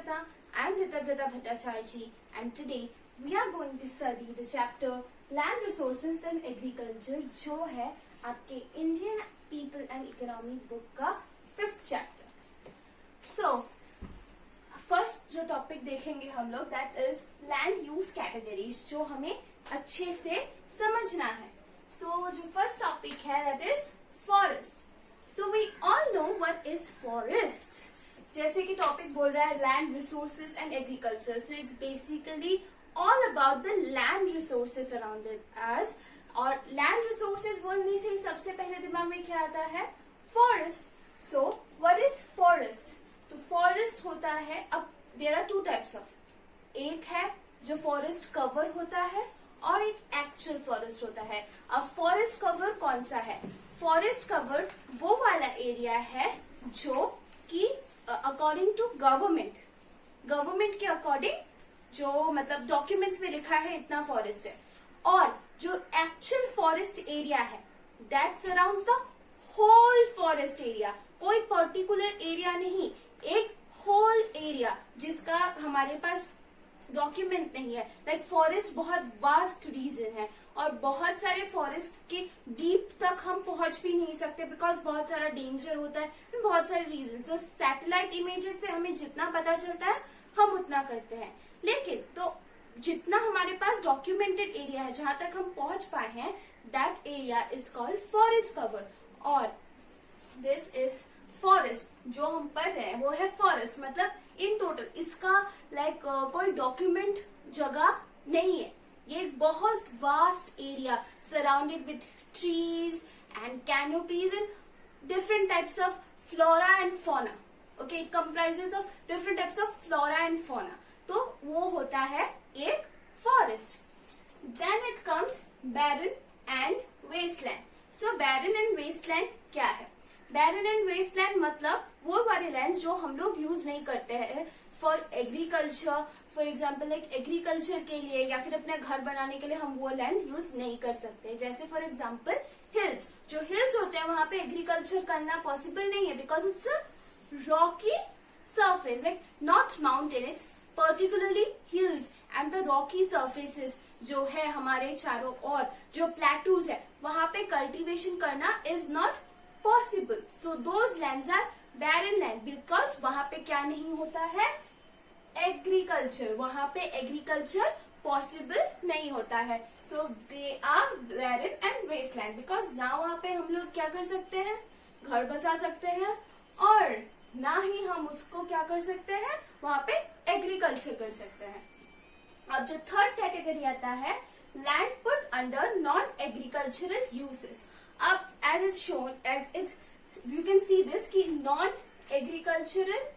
Ratna. I am Ritabrata Bhattacharya and today we are going to study the chapter Land Resources and Agriculture जो है आपके Indian People and Economy book का 5th chapter. So first जो topic देखेंगे हम लोग that is land use categories जो हमें अच्छे से समझना है. So जो first topic है that is forest. So we all know what is forests. जैसे कि टॉपिक बोल रहा है land resources and agriculture, so it's basically all about the land resources around it as. और लैंड रिसोर्सेज बोलने से ही सबसे पहले दिमाग में क्या आता है? Forest. So what is forest? तो फॉरेस्ट होता है, अब there are two types of. एक है जो फॉरेस्ट कवर होता है और एक एक्चुअल फॉरेस्ट होता है. अब फॉरेस्ट कवर कौन सा है? फॉरेस्ट कवर वो वाला एरिया है जो कि अकॉर्डिंग टू गवर्नमेंट के अकॉर्डिंग जो मतलब डॉक्यूमेंट्स में लिखा है इतना फॉरेस्ट है. और जो एक्चुअल फॉरेस्ट एरिया है that surrounds the whole forest area. कोई पर्टिकुलर एरिया नहीं, एक होल एरिया जिसका हमारे पास डॉक्यूमेंट नहीं है. लाइक फॉरेस्ट बहुत वास्ट रीजन है और बहुत सारे फॉरेस्ट के डीप तक हम पहुंच भी नहीं सकते बिकॉज बहुत सारा डेंजर होता है, बहुत सारे रीजन. तो सैटेलाइट इमेजेस से हमें जितना पता चलता है हम उतना करते हैं. लेकिन तो जितना हमारे पास डॉक्यूमेंटेड एरिया है जहां तक हम पहुंच पाए हैं that area is called forest cover. और दिस इज फॉरेस्ट जो हम पढ़ रहे हैं वो है फॉरेस्ट. मतलब इन टोटल इसका लाइक कोई डॉक्यूमेंट जगह नहीं है. ये बहुत vast area surrounded with trees and canopies and different types of flora and fauna. Okay, it comprises of different types of flora and fauna. तो वो होता है एक forest. Then it comes barren and Westland. So baron and Westland क्या है? बैरन and Westland मतलब वो वाले लैंड जो हम लोग यूज नहीं करते हैं for agriculture. For example like agriculture के लिए या फिर अपने घर बनाने के लिए हम वो लैंड यूज नहीं कर सकते. जैसे फॉर एग्जाम्पल हिल्स. जो हिल्स होते हैं वहां पे एग्रीकल्चर करना पॉसिबल नहीं है because it's a Rocky surface. Like not mountain, it's particularly hills and the Rocky surfaces जो है हमारे चारों ओर जो प्लेटूज है वहां पे कल्टीवेशन करना is not possible. So those lands are barren land because वहां पे क्या नहीं होता है? एग्रीकल्चर. वहां पे एग्रीकल्चर पॉसिबल नहीं होता है. So they are barren and wasteland because ना वहां पे हम लोग क्या कर सकते हैं? घर बसा सकते हैं और ना ही हम उसको क्या कर सकते हैं? वहां पे एग्रीकल्चर कर सकते हैं. अब जो थर्ड कैटेगरी आता है land put under non agricultural uses. अब as is shown as it's you can see this की non agricultural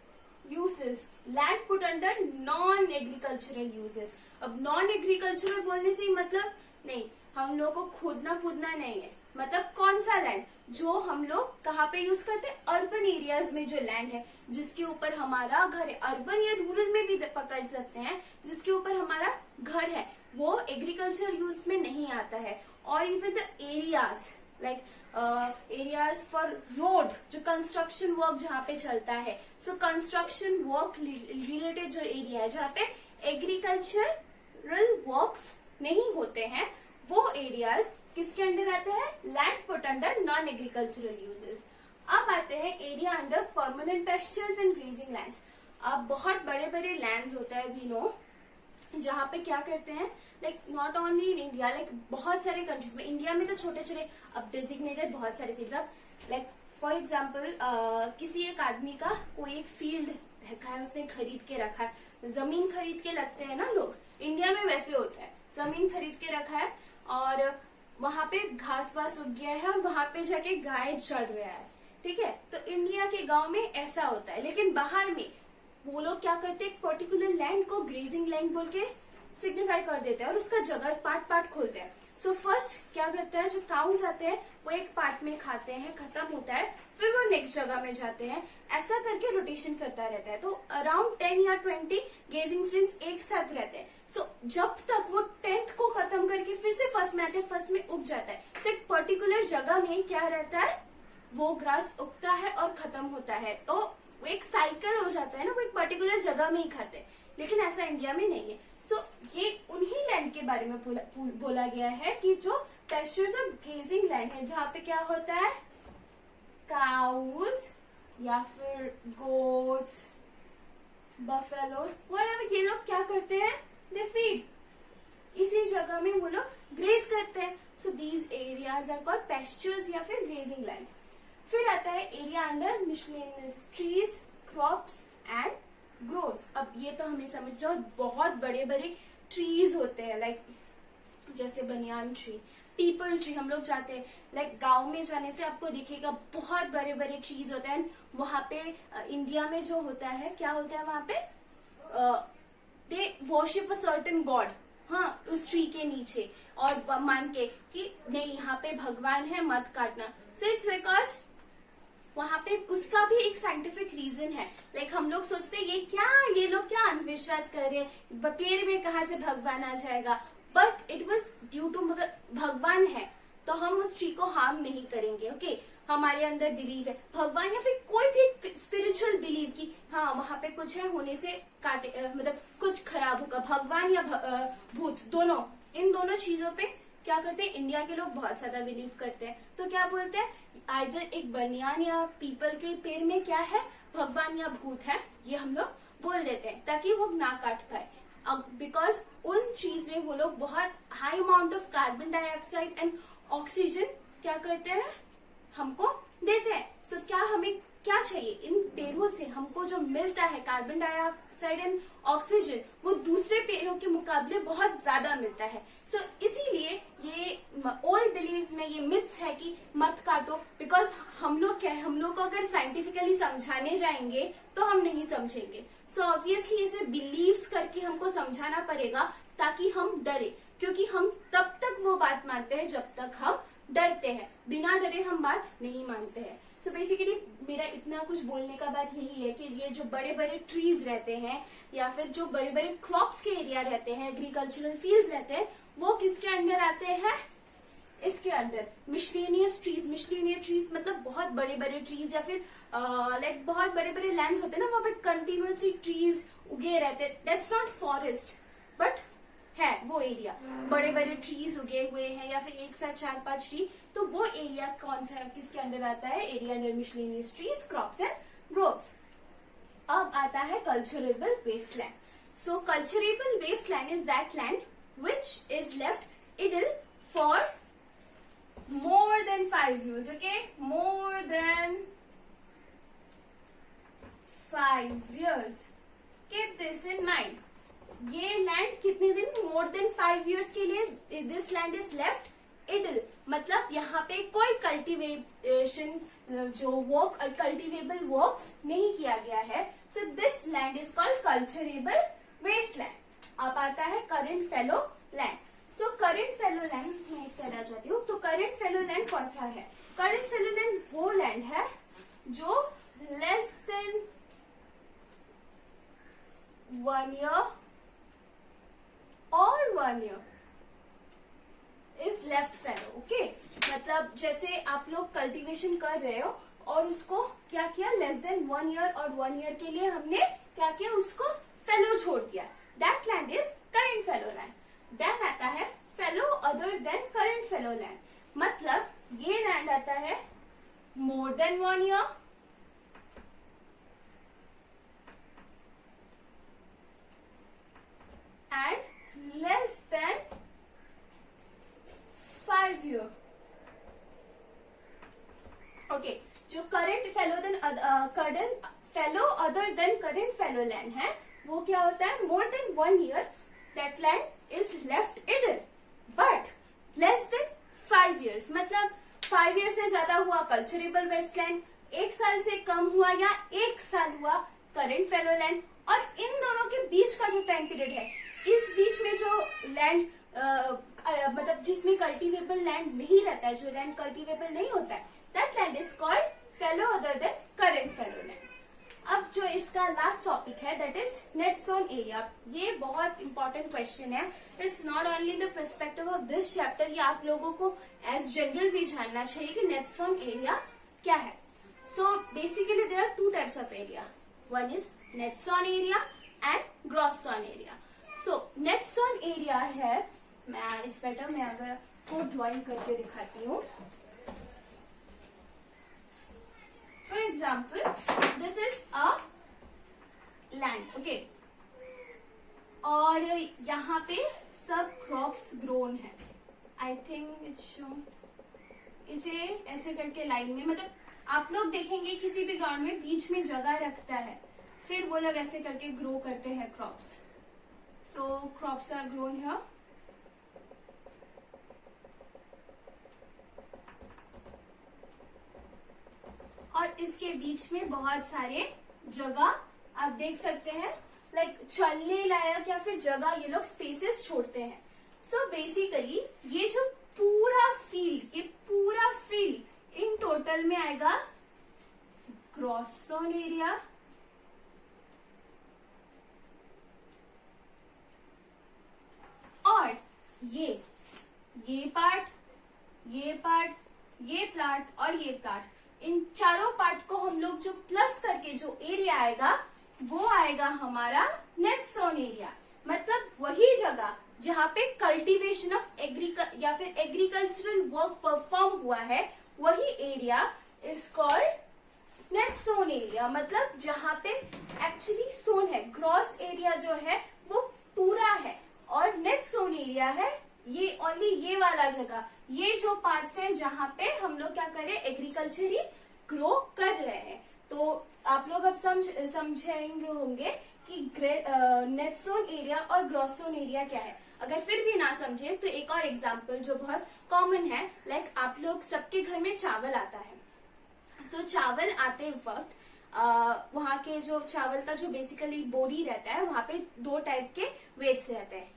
uses, land put under non agricultural uses. अब नॉन एग्रीकल्चरल बोलने से मतलब नहीं, हम लोग को खोदना नहीं है. मतलब कौन सा लैंड जो हम लोग कहाँ पे यूज करते हैं? अर्बन एरियाज में जो लैंड है जिसके ऊपर हमारा घर है, अर्बन या रूरल में भी पकड़ सकते हैं, जिसके ऊपर हमारा घर है वो एग्रीकल्चर यूज में नहीं आता है. और even the areas like areas for road जो कंस्ट्रक्शन वर्क जहाँ पे चलता है. सो कंस्ट्रक्शन वर्क रिलेटेड जो एरिया है जहाँ पे एग्रीकल्चरल वर्क्स नहीं होते हैं वो एरियाज किसके अंडर आते हैं? Land put under non agricultural uses. अब आते हैं area under permanent pastures and grazing lands. अब बहुत बड़े बड़े लैंड्स होता है वी नो जहाँ पे क्या करते हैं like not only in India, like बहुत सारे कंट्रीज में. इंडिया में तो छोटे छोटे अब डेजिग्नेटेड बहुत सारे फील्ड. अब लाइक फॉर एग्जाम्पल किसी एक आदमी का कोई एक फील्ड रखा है, उसने खरीद के रखा है. जमीन खरीद के लगते हैं ना लोग, इंडिया में वैसे होता है. जमीन खरीद के रखा है और वहां पे घास वास उग गया है और वहां पे जाके गाय चढ़ गया है. ठीक है, तो इंडिया के गांव में ऐसा होता है. लेकिन बाहर में वो लोग क्या करते हैं? एक पर्टिकुलर लैंड को ग्रेजिंग लैंड बोल के सिग्निफाई कर देते हैं और उसका जगह पार्ट खोलते हैं. सो फर्स्ट क्या करते हैं, जो काउंस आते हैं वो एक पार्ट में खाते हैं, खत्म होता है, फिर वो नेक्स्ट जगह में जाते हैं. ऐसा करके रोटेशन करता रहता है. तो अराउंड 10 या 20 गेजिंग फ्रेंड्स एक साथ रहते हैं. सो जब तक वो 10th को खत्म करके फिर से फर्स्ट में आते हैं, फर्स्ट में उग जाता है. सो एक पर्टिकुलर जगह में क्या रहता है? वो ग्रास उगता है और खत्म होता है. तो वो एक साइकिल हो जाता है ना, वो एक पर्टिकुलर जगह में ही खाते हैं, लेकिन ऐसा इंडिया में नहीं है। सो ये उन्हीं लैंड के बारे में बोला गया है कि जो पेस्चर्स ऑफ ग्रेजिंग लैंड है, जहाँ पे क्या होता है, काउज या फिर गोट्स, बफेलोज, व्हाटएवर, ये लोग क्या करते हैं, दे फीड, इसी जगह में वो लोग ग्रेज करते हैं। So these areas are called pastures या फिर ग्रेजिंग लैंड्स। फिर आता है area under miscellaneous trees, crops and groves. अब ये तो हमें समझ जाओ, बहुत बड़े बड़े ट्रीज होते हैं, लाइक जैसे बनियान ट्री, पीपल ट्री। हम लोग जाते हैं, लाइक गांव में जाने से आपको दिखेगा बहुत बड़े बड़े ट्रीज होते हैं। वहां पे इंडिया में जो होता है, क्या होता है वहां पे, they worship a certain God, हाँ, उस ट्री के नीचे, और मान के कि नहीं यहाँ पे भगवान है, मत काटना। सो इट्स बिकॉज वहां पे उसका भी एक साइंटिफिक रीजन है। लाइक हम लोग सोचते हैं ये लोग क्या अंधविश्वास कर रहे हैं, पेड़ में कहाँ से भगवान आ जाएगा, but it was due to, मगर भगवान है तो हम उस ट्री को हार्म नहीं करेंगे। ओके, हमारे अंदर बिलीव है, भगवान या फिर कोई भी स्पिरिचुअल बिलीव की हाँ वहां पे कुछ है, होने से काटे मतलब कुछ खराब होगा, भगवान या भूत, दोनों, इन दोनों चीजों पे क्या करते हैं, इंडिया के लोग बहुत ज्यादा बिलीव करते हैं। तो क्या बोलते हैं, आइदर एक बनियान या पीपल के पेड़ में क्या है, भगवान या भूत है, ये हम लोग बोल देते हैं ताकि वो ना काट पाए। अब बिकॉज उन चीज में वो लोग बहुत high amount of carbon dioxide and oxygen क्या करते हैं, हमको देते हैं। सो क्या हमें क्या चाहिए, इन पेड़ों से हमको जो मिलता है कार्बन डाइऑक्साइड एंड ऑक्सीजन, वो दूसरे पेड़ों के मुकाबले बहुत ज्यादा मिलता है। सो इसीलिए ये ओल्ड बिलीव्स में ये मिथ्स है कि मत काटो, बिकॉज हम लोग क्या है, हम लोग को अगर साइंटिफिकली समझाने जाएंगे तो हम नहीं समझेंगे। सो ऑब्वियसली इसे बिलीव्स करके हमको समझाना पड़ेगा ताकि हम डरे, क्योंकि हम तब तक वो बात मानते हैं जब तक हम डरते हैं, बिना डरे हम बात नहीं मानते हैं। सो बेसिकली मेरा इतना कुछ बोलने का बात यही है कि ये जो बड़े बड़े ट्रीज रहते हैं या फिर जो बड़े बड़े क्रॉप्स के एरिया रहते हैं, एग्रीकल्चरल फील्ड्स रहते हैं, वो किसके अंडर आते हैं, इसके under miscellaneous trees. Miscellaneous trees मतलब बहुत बड़े बड़े ट्रीज, या फिर लाइक बहुत बड़े बड़े लैंड्स होते हैं ना, वहां पे कंटिन्यूअसली ट्रीज उगे रहते हैं। दैट्स नॉट फॉरेस्ट बट है वो एरिया, बड़े बड़े ट्रीज उगे हुए हैं या फिर एक साथ 4-5 ट्री, तो वो एरिया कौन सा है, किसके अंडर आता है, area under miscellaneous trees, crops and groves. अब आता है culturable wasteland. So culturable wasteland is that land which is left idle for more than 5 years, okay, more than 5 years, keep this in mind. ये land कितने दिन, more than 5 years के लिए this land is left idle, मतलब यहाँ पे कोई cultivation जो वर्क कल्टीवेबल वर्क्स नहीं किया गया है। So this land is called culturable wasteland. अब आता है current fallow land. So current fallow land, मैं इस साइड आ जाती हूँ। तो करंट फेलो लैंड कौन सा है, करंट फेलो लैंड वो लैंड है जो लेस देन 1 year और 1 year is left fellow. Okay, मतलब जैसे आप लोग कल्टीवेशन कर रहे हो और उसको क्या किया, लेस देन 1 year और 1 year के लिए हमने क्या किया, उसको फेलो छोड़ दिया, that land is current fallow land. Then आता है fallow other than current fallow land, मतलब ये लैंड आता है more than 1 year and less than 5 year। Okay, जो current fallow then current fallow other than current fallow land है, वो क्या होता है, more than 1 year that land is left idle but less than 5 years, मतलब 5 years से ज्यादा हुआ कल्चरेबल वेस्टलैंड, 1 साल से कम हुआ या 1 साल हुआ करंट फेलो लैंड। और इन दोनों के बीच का जो टाइम पीरियड है, इस बीच में जो लैंड मतलब जिसमें कल्टीवेबल लैंड नहीं रहता है, जो लैंड कल्टीवेबल नहीं होता है, that land is called fellow other than current fallow land. अब जो इसका लास्ट टॉपिक है that is net zone area. ये बहुत इंपॉर्टेंट क्वेश्चन है, it's not only the perspective of this chapter, ये आप लोगों को एज जनरल भी जानना चाहिए कि नेट जोन एरिया क्या है। So basically there are two types of area. One is net zone area and gross zone area. So net zone area है, it's better मैं अगर को ड्राइंग करके दिखाती हूँ. For example, this is a land, okay? और यहाँ पे सब क्रॉप्स ग्रोन है. I think it's shown. इसे ऐसे करके लाइन में, मतलब आप लोग देखेंगे किसी भी ग्राउंड में बीच में जगह रखता है, फिर वो लोग ऐसे करके ग्रो करते हैं crops. So crops are grown here. और इसके बीच में बहुत सारे जगह आप देख सकते हैं, लाइक चलने लायक या फिर जगह ये लोग स्पेसेस छोड़ते हैं. सो बेसिकली ये जो पूरा फील्ड, ये पूरा फील्ड इन टोटल में आएगा ग्रॉस जोन एरिया. और ये पार्ट, ये पार्ट, ये प्लाट और ये प्लाट, इन चारों पार्ट को हम लोग जो प्लस करके जो एरिया आएगा वो आएगा हमारा नेट जोन एरिया. मतलब वही जगह जहाँ पे कल्टीवेशन ऑफ या फिर एग्रीकल्चरल वर्क परफॉर्म हुआ है, वही area is called net zone area. मतलब जहाँ पे एक्चुअली सोन है. ग्रॉस एरिया जो है वो पूरा है और नेट जोन एरिया है ये ओनली ये वाला जगह, ये जो पार्ट्स है जहाँ पे हम लोग क्या कर रहे हैं, एग्रीकल्चर ही ग्रो कर रहे हैं. तो आप लोग अब समझेंगे होंगे कि नेट जोन एरिया और ग्रॉस जोन एरिया क्या है. अगर फिर भी ना समझे तो एक और एग्जांपल जो बहुत कॉमन है, लाइक आप लोग सबके घर में चावल आता है. सो चावल आते वक्त वहाँ के जो चावल का जो बेसिकली बोरी रहता है, वहाँ पे दो टाइप के वेट्स रहते हैं,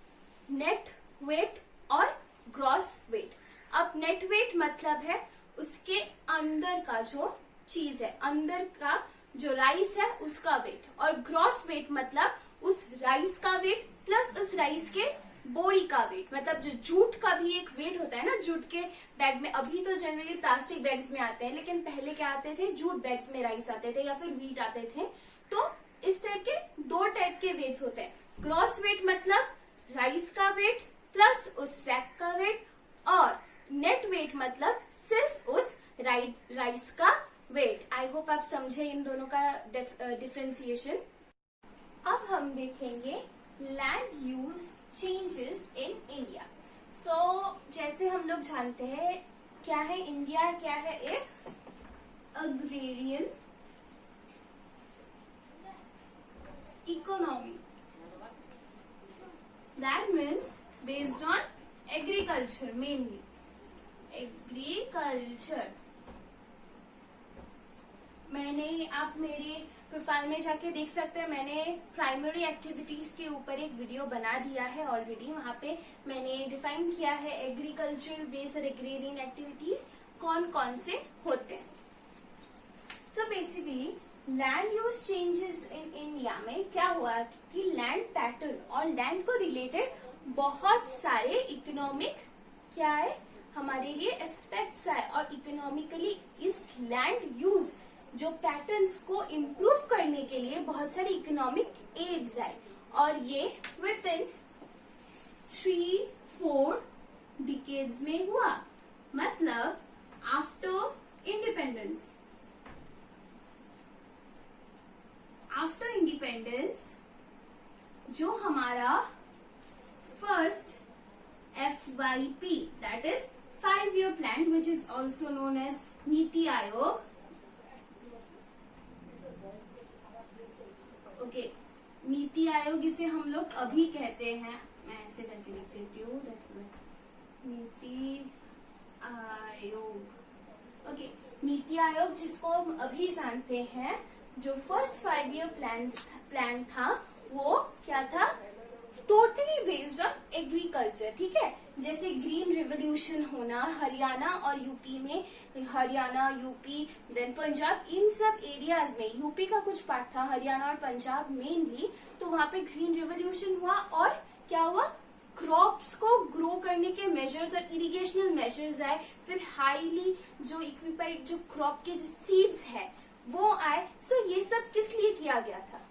नेट वेट और ग्रॉस वेट. अब नेट वेट मतलब है उसके अंदर का जो चीज है, अंदर का जो राइस है उसका वेट. और ग्रॉस वेट मतलब उस राइस का वेट प्लस उस राइस के बोरी का वेट. मतलब जो जूट का भी एक वेट होता है ना, जूट के बैग में, अभी तो जनरली प्लास्टिक बैग्स में आते हैं, लेकिन पहले क्या आते थे, जूट बैग्स में राइस आते थे या फिर व्हीट आते थे. तो इस टाइप के दो टाइप के वेट्स होते हैं. ग्रॉस वेट मतलब राइस का वेट प्लस उस सैक का वेट, और नेट वेट मतलब सिर्फ उस राइस का वेट. आई होप आप समझे इन दोनों का डिफरेंशिएशन. अब हम देखेंगे land use changes in India. So जैसे हम लोग जानते हैं क्या है इंडिया, क्या है एक agrarian economy. That means based on agriculture, mainly agriculture. मैंने, आप मेरे प्रोफाइल में जाके देख सकते हैं, मैंने प्राइमरी एक्टिविटीज के ऊपर एक वीडियो बना दिया है ऑलरेडी. वहां पे मैंने डिफाइन किया है एग्रीकल्चर बेस्ड और एग्रेरियन एक्टिविटीज कौन कौन से होते हैं. So basically land use changes in India में क्या हुआ कि लैंड पैटर्न और लैंड को रिलेटेड बहुत सारे इकोनॉमिक क्या है हमारे लिए एस्पेक्ट्स है, और इकोनॉमिकली इस लैंड यूज जो पैटर्न्स को इम्प्रूव करने के लिए बहुत सारे इकोनॉमिक एड्स आए. और ये विद इन 3-4 डिकेड्स में हुआ. मतलब आफ्टर इंडिपेंडेंस, जो हमारा first FYP, that is 5-year plan, which is also known as NITI Aayog. Okay, NITI Aayog इसे हम लोग अभी कहते हैं, मैं ऐसे करके लिख देती हूँ, नीति आयोग. ओके, नीति आयोग जिसको हम अभी जानते हैं, जो फर्स्ट 5-year प्लान था वो क्या था, टोटली बेस्ड ऑन एग्रीकल्चर. ठीक है, जैसे ग्रीन रिवोल्यूशन होना हरियाणा और यूपी में, हरियाणा यूपी देन पंजाब, इन सब एरियाज में, यूपी का कुछ पार्ट था, हरियाणा और पंजाब मेनली, तो वहां पे ग्रीन रिवोल्यूशन हुआ और क्या हुआ, क्रॉप्स को ग्रो करने के मेजर्स और इरिगेशनल मेजर्स आए, फिर हाईली जो इक्विपाइड जो क्रॉप के जो सीड्स है वो आए। सो ये सब किस लिए किया गया था?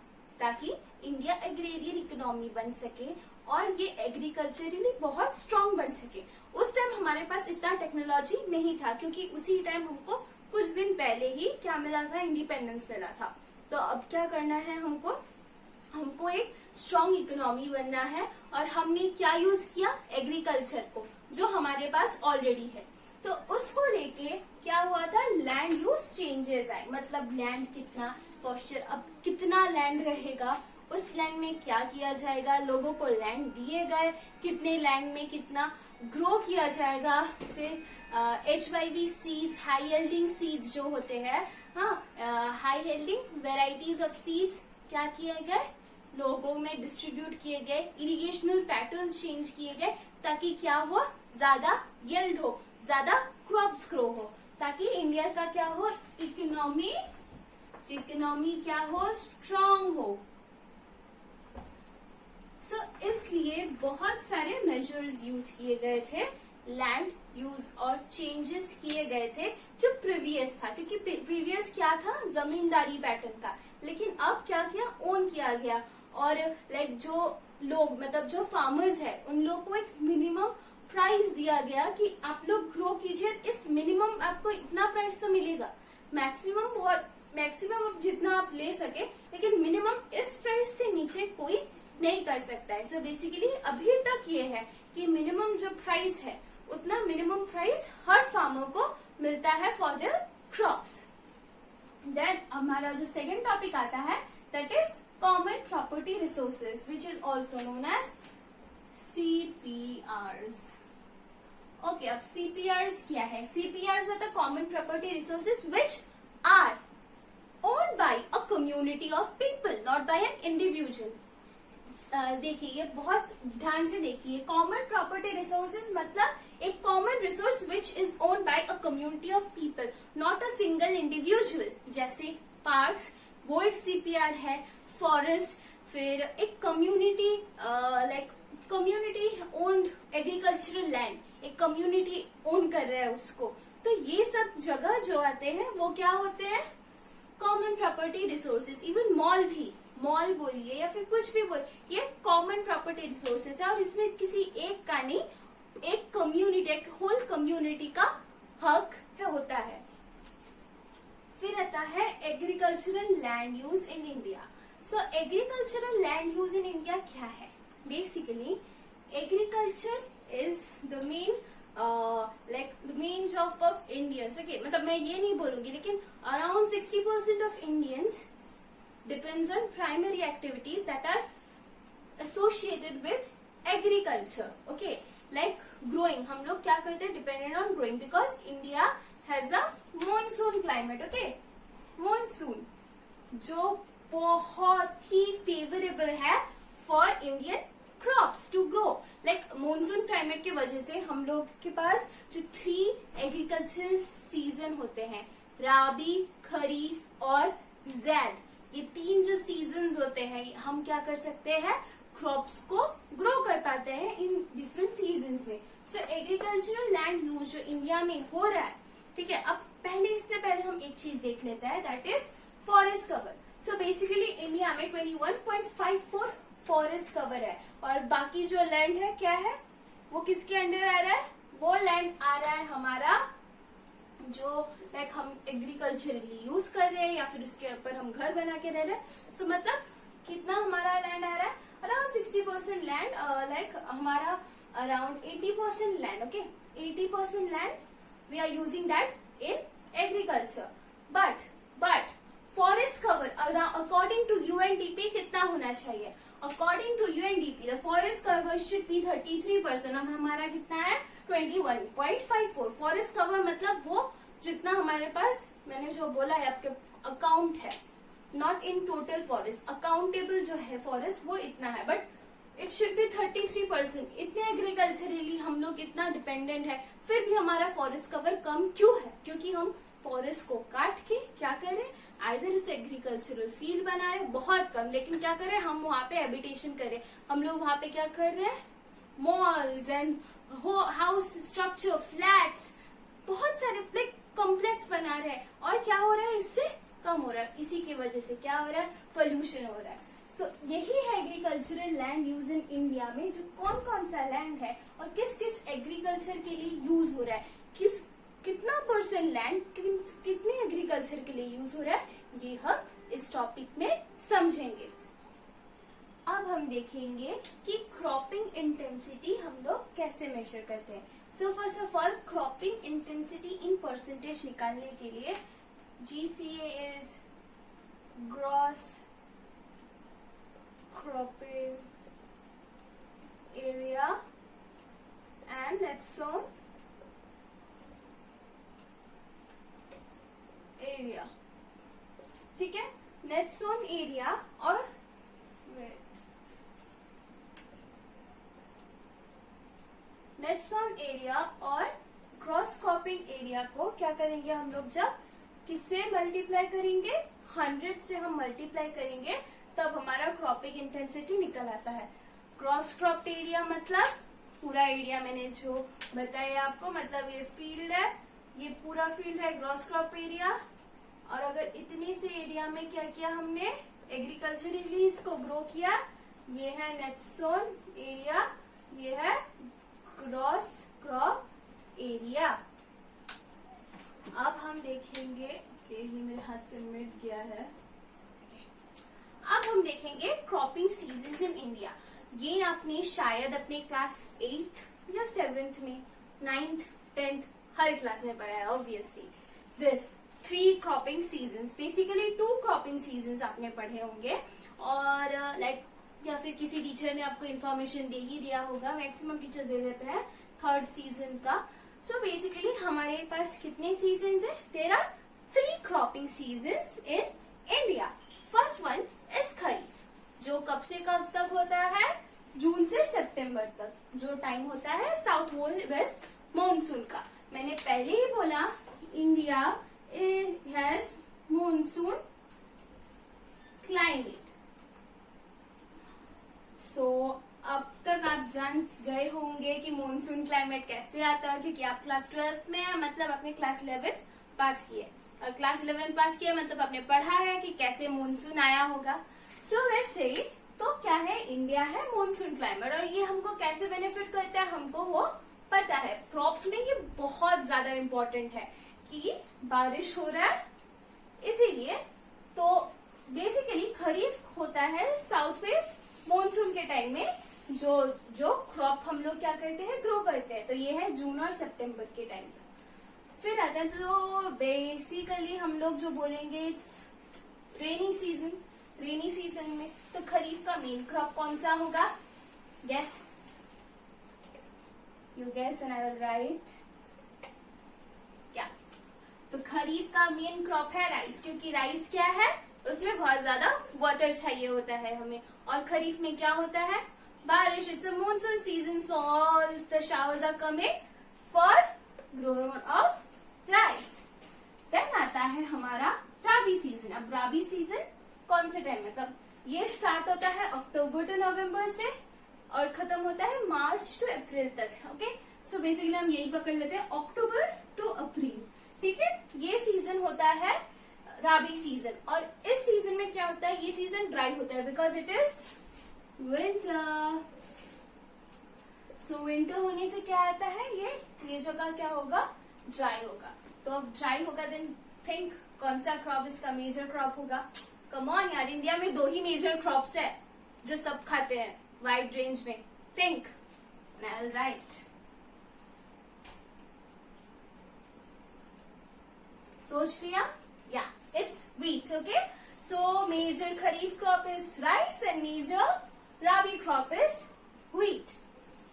ताकि इंडिया एग्रेरियन इकोनॉमी बन सके और ये एग्रीकल्चरली बहुत स्ट्रांग बन सके। उस टाइम हमारे पास इतना टेक्नोलॉजी नहीं था, क्योंकि उसी टाइम हमको कुछ दिन पहले ही क्या मिला था? इंडिपेंडेंस मिला था। तो अब क्या करना है हमको एक स्ट्रांग इकोनॉमी बनना है, और हमने क्या यूज किया? एग्रीकल्चर को, जो हमारे पास ऑलरेडी है। तो उसको लेके क्या हुआ था? लैंड यूज चेंजेस आए, मतलब लैंड कितना पोस्चर, अब कितना लैंड रहेगा, उस लैंड में क्या किया जाएगा, लोगों को लैंड दिए गए, कितने लैंड में कितना ग्रो किया जाएगा। फिर HYV सीड्स, हाई हेल्डिंग सीड्स जो होते हैं, हाँ, हाई हेल्डिंग वेराइटीज ऑफ सीड्स क्या किए गए? लोगों में डिस्ट्रीब्यूट किए गए, इरिगेशनल पैटर्न चेंज किए गए, ताकि क्या हो? ज्यादा यील्ड हो, ज्यादा क्रॉप्स ग्रो हो, ताकि इंडिया का क्या हो? इकोनॉमी क्या हो? स्ट्रांग हो। सो इसलिए बहुत सारे मेजर्स यूज किए गए थे, लैंड यूज और चेंजेस किए गए थे जो प्रीवियस था, क्योंकि प्रीवियस क्या था? जमींदारी पैटर्न था। लेकिन अब क्या किया? ओन किया गया, और लाइक जो लोग, मतलब जो फार्मर्स है, उन लोग को एक मिनिमम प्राइस दिया गया कि आप लोग ग्रो कीजिए, इस मिनिमम आपको इतना प्राइस तो मिलेगा, मैक्सिमम जितना आप ले सके, लेकिन मिनिमम इस प्राइस से नीचे कोई नहीं कर सकता है। सो बेसिकली अभी तक ये है कि मिनिमम जो प्राइस है, उतना मिनिमम प्राइस हर फार्मर को मिलता है फॉर देयर क्रॉप्स। देन हमारा जो सेकंड टॉपिक आता है, that is common property resources, which is also known as CPRs। ओके, अब CPRs क्या है? CPRs are the common property resources which are owned by a community of people, not by an individual। देखिए, ये बहुत ध्यान से देखिए, कॉमन प्रॉपर्टी रिसोर्सेज मतलब एक common resource which is owned by a community of people, not a single individual. जैसे parks, वो एक CPR है, फॉरेस्ट, फिर एक community, like community owned agricultural land, एक कम्युनिटी ओन कर रहा है उसको। तो ये सब जगह जो आते हैं वो क्या होते हैं? Common property resources. Even mall बोलिए या फिर कुछ भी बोलिए, ये कॉमन प्रॉपर्टी रिसोर्सेज है, और इसमें किसी एक का नहीं, एक कम्युनिटी, एक होल कम्युनिटी का हक होता है। फिर आता है agricultural land use in India. So agricultural land use in India क्या है? Basically agriculture is the main main job of Indians. Okay, मतलब मैं ये नहीं बोलूंगी, लेकिन around 60% of Indians depends on primary activities that are associated with agriculture. Okay, like growing, हम लोग क्या करते हैं? Dependent on growing, because India has a monsoon climate. Okay, monsoon जो बहुत ही फेवरेबल है for Indian crops to grow. Like monsoon climate की वजह से हम लोग के पास जो 3 एग्रीकल्चरल सीजन होते हैं, राबी, खरीफ और जैद, ये 3 जो सीजन्स होते हैं, हम क्या कर सकते हैं? क्रॉप्स को ग्रो कर पाते हैं इन डिफरेंट सीजन्स में। सो एग्रीकल्चरल लैंड यूज जो इंडिया में हो रहा है, ठीक है। अब इससे पहले हम एक चीज देख लेते हैं, that is forest cover. So basically India में 21.54 फॉरेस्ट कवर है, और बाकी जो लैंड है क्या है? वो किसके अंडर आ रहा है? वो लैंड आ रहा है हमारा जो लाइक हम एग्रीकल्चरली यूज कर रहे हैं, या फिर उसके ऊपर हम घर बना के रह रहे हैं। सो मतलब कितना हमारा लैंड आ रहा है? अराउंड 60% लैंड, लाइक हमारा around 80% land. Okay, 80% land we are using that in agriculture. But forest cover according to UNDP कितना होना चाहिए? According to UNDP the forest cover should be 33%, और हमारा कितना है? 21.54। फॉरेस्ट कवर मतलब वो जितना हमारे पास, मैंने जो बोला है आपके अकाउंट है, not in total forest, accountable जो है फॉरेस्ट वो इतना है, बट इट शुड बी 33%। इतने एग्रीकल्चरली हम लोग इतना डिपेंडेंट है, फिर भी हमारा फॉरेस्ट कवर कम क्यों है? क्योंकि हम फॉरेस्ट को काट के क्या करें? आइदर इस एग्रीकल्चरल फील्ड बना रहे, बहुत कम, लेकिन क्या करें? हम वहां पे हैबिटेशन करें। हम लोग वहां पे क्या कर रहे हैं? Malls and house structure, flats, बहुत सारे लाइक कॉम्प्लेक्स बना रहे हैं। और क्या हो रहा है, इससे कम हो रहा है। इसी की वजह से क्या हो रहा है, पोल्यूशन हो रहा है। सो यही है agricultural land use in India में, जो कौन कौन सा लैंड है और किस किस एग्रीकल्चर के लिए यूज हो रहा है, कितना परसेंट लैंड कितने एग्रीकल्चर के लिए यूज हो रहा है, ये हम इस टॉपिक में समझेंगे। अब हम देखेंगे कि क्रॉपिंग इंटेंसिटी हम लोग कैसे मेजर करते हैं। So first of all, cropping intensity in percentage निकालने के लिए GCA is gross cropping area and net sown area, ठीक है। नेट सोन एरिया और नेट सोन एरिया और क्रॉस क्रॉपिंग एरिया को क्या करेंगे हम लोग, जब किससे मल्टीप्लाई करेंगे, 100 से हम मल्टीप्लाई करेंगे, तब हमारा क्रॉपिंग इंटेंसिटी निकल आता है। क्रॉस क्रॉप्ड एरिया मतलब पूरा एरिया, मैंने जो बताया आपको, मतलब ये फील्ड है, ये पूरा फील्ड है क्रॉस क्रॉप एरिया। और अगर इतने से एरिया में क्या किया हमने, एग्रीकल्चरली इसको ग्रो किया, ये है नेट सोन एरिया, ये है क्रॉस क्रॉप एरिया। अब हम देखेंगे, ये मेरे हाथ से मिट गया है। अब हम देखेंगे क्रॉपिंग सीजन्स इन इंडिया। ये आपने शायद अपने क्लास 8th या 7th में, 9th 10th हर क्लास में पढ़ा है obviously. This 3 cropping seasons, basically 2 cropping seasons आपने पढ़े होंगे। और लाइक या फिर किसी टीचर ने आपको इन्फॉर्मेशन दे ही दिया होगा, मैक्सिमम टीचर दे देते हैं 3rd सीजन का। सो बेसिकली हमारे पास कितने सीजन्स है, there are 3 cropping seasons in India. First one is kharif, जो कब से कब तक होता है, जून से सितंबर तक, जो टाइम होता है साउथ वेस्ट मॉनसून का। मैंने पहले ही बोला इंडिया हैज मॉनसून क्लाइमेट। सो अब तक आप जान गए होंगे कि मॉनसून क्लाइमेट कैसे आता है, क्योंकि आप क्लास 12th में है, मतलब आपने क्लास 11 पास किए। और क्लास 11 पास किया मतलब आपने पढ़ा है कि कैसे मॉनसून आया होगा। सो वैसे तो क्या है, इंडिया है मॉनसून क्लाइमेट, और ये हमको कैसे बेनिफिट करता है हमको वो पता है। क्रॉप्स में ये बहुत ज्यादा इम्पोर्टेंट है कि बारिश हो रहा है, इसीलिए तो बेसिकली खरीफ होता है साउथ वेस्ट मॉनसून के टाइम में, जो क्रॉप हम लोग क्या करते हैं, ग्रो करते हैं। तो ये है जून और सितंबर के टाइम पे। फिर आता है तो बेसिकली हम लोग जो बोलेंगे रेनी सीजन। रेनी सीजन में तो खरीफ का मेन क्रॉप कौन सा होगा, guess, you guess and I will write. क्या, तो खरीफ का मेन क्रॉप है राइस, क्योंकि राइस क्या है, उसमें बहुत ज्यादा वाटर चाहिए होता है हमें। और खरीफ में क्या होता है, बारिश। It's a monsoon season, so all the showers are coming for growing of rice. Then आता है हमारा राबी सीजन। अब राबी सीजन कौन से टाइम, मतलब ये स्टार्ट होता है अक्टूबर टू नवंबर से और खत्म होता है मार्च टू अप्रैल तक। ओके, सो बेसिकली हम यही पकड़ लेते हैं, अक्टूबर टू अप्रैल। ठीक है, ये सीजन होता है राबी सीजन। और इस सीजन में क्या होता है, ये सीजन ड्राई होता है because it is winter. So winter होने से क्या आता है, ये जगह क्या होगा, ड्राई होगा। तो अब ड्राई होगा, देन थिंक कौन सा क्रॉप इसका मेजर क्रॉप होगा। कम ऑन यार, इंडिया में 2 ही मेजर क्रॉप्स है जो सब खाते हैं वाइड रेंज में। Think, right. सोच लिया, या it's wheat. Okay, so major kharif crop is rice and major rabi crop is wheat.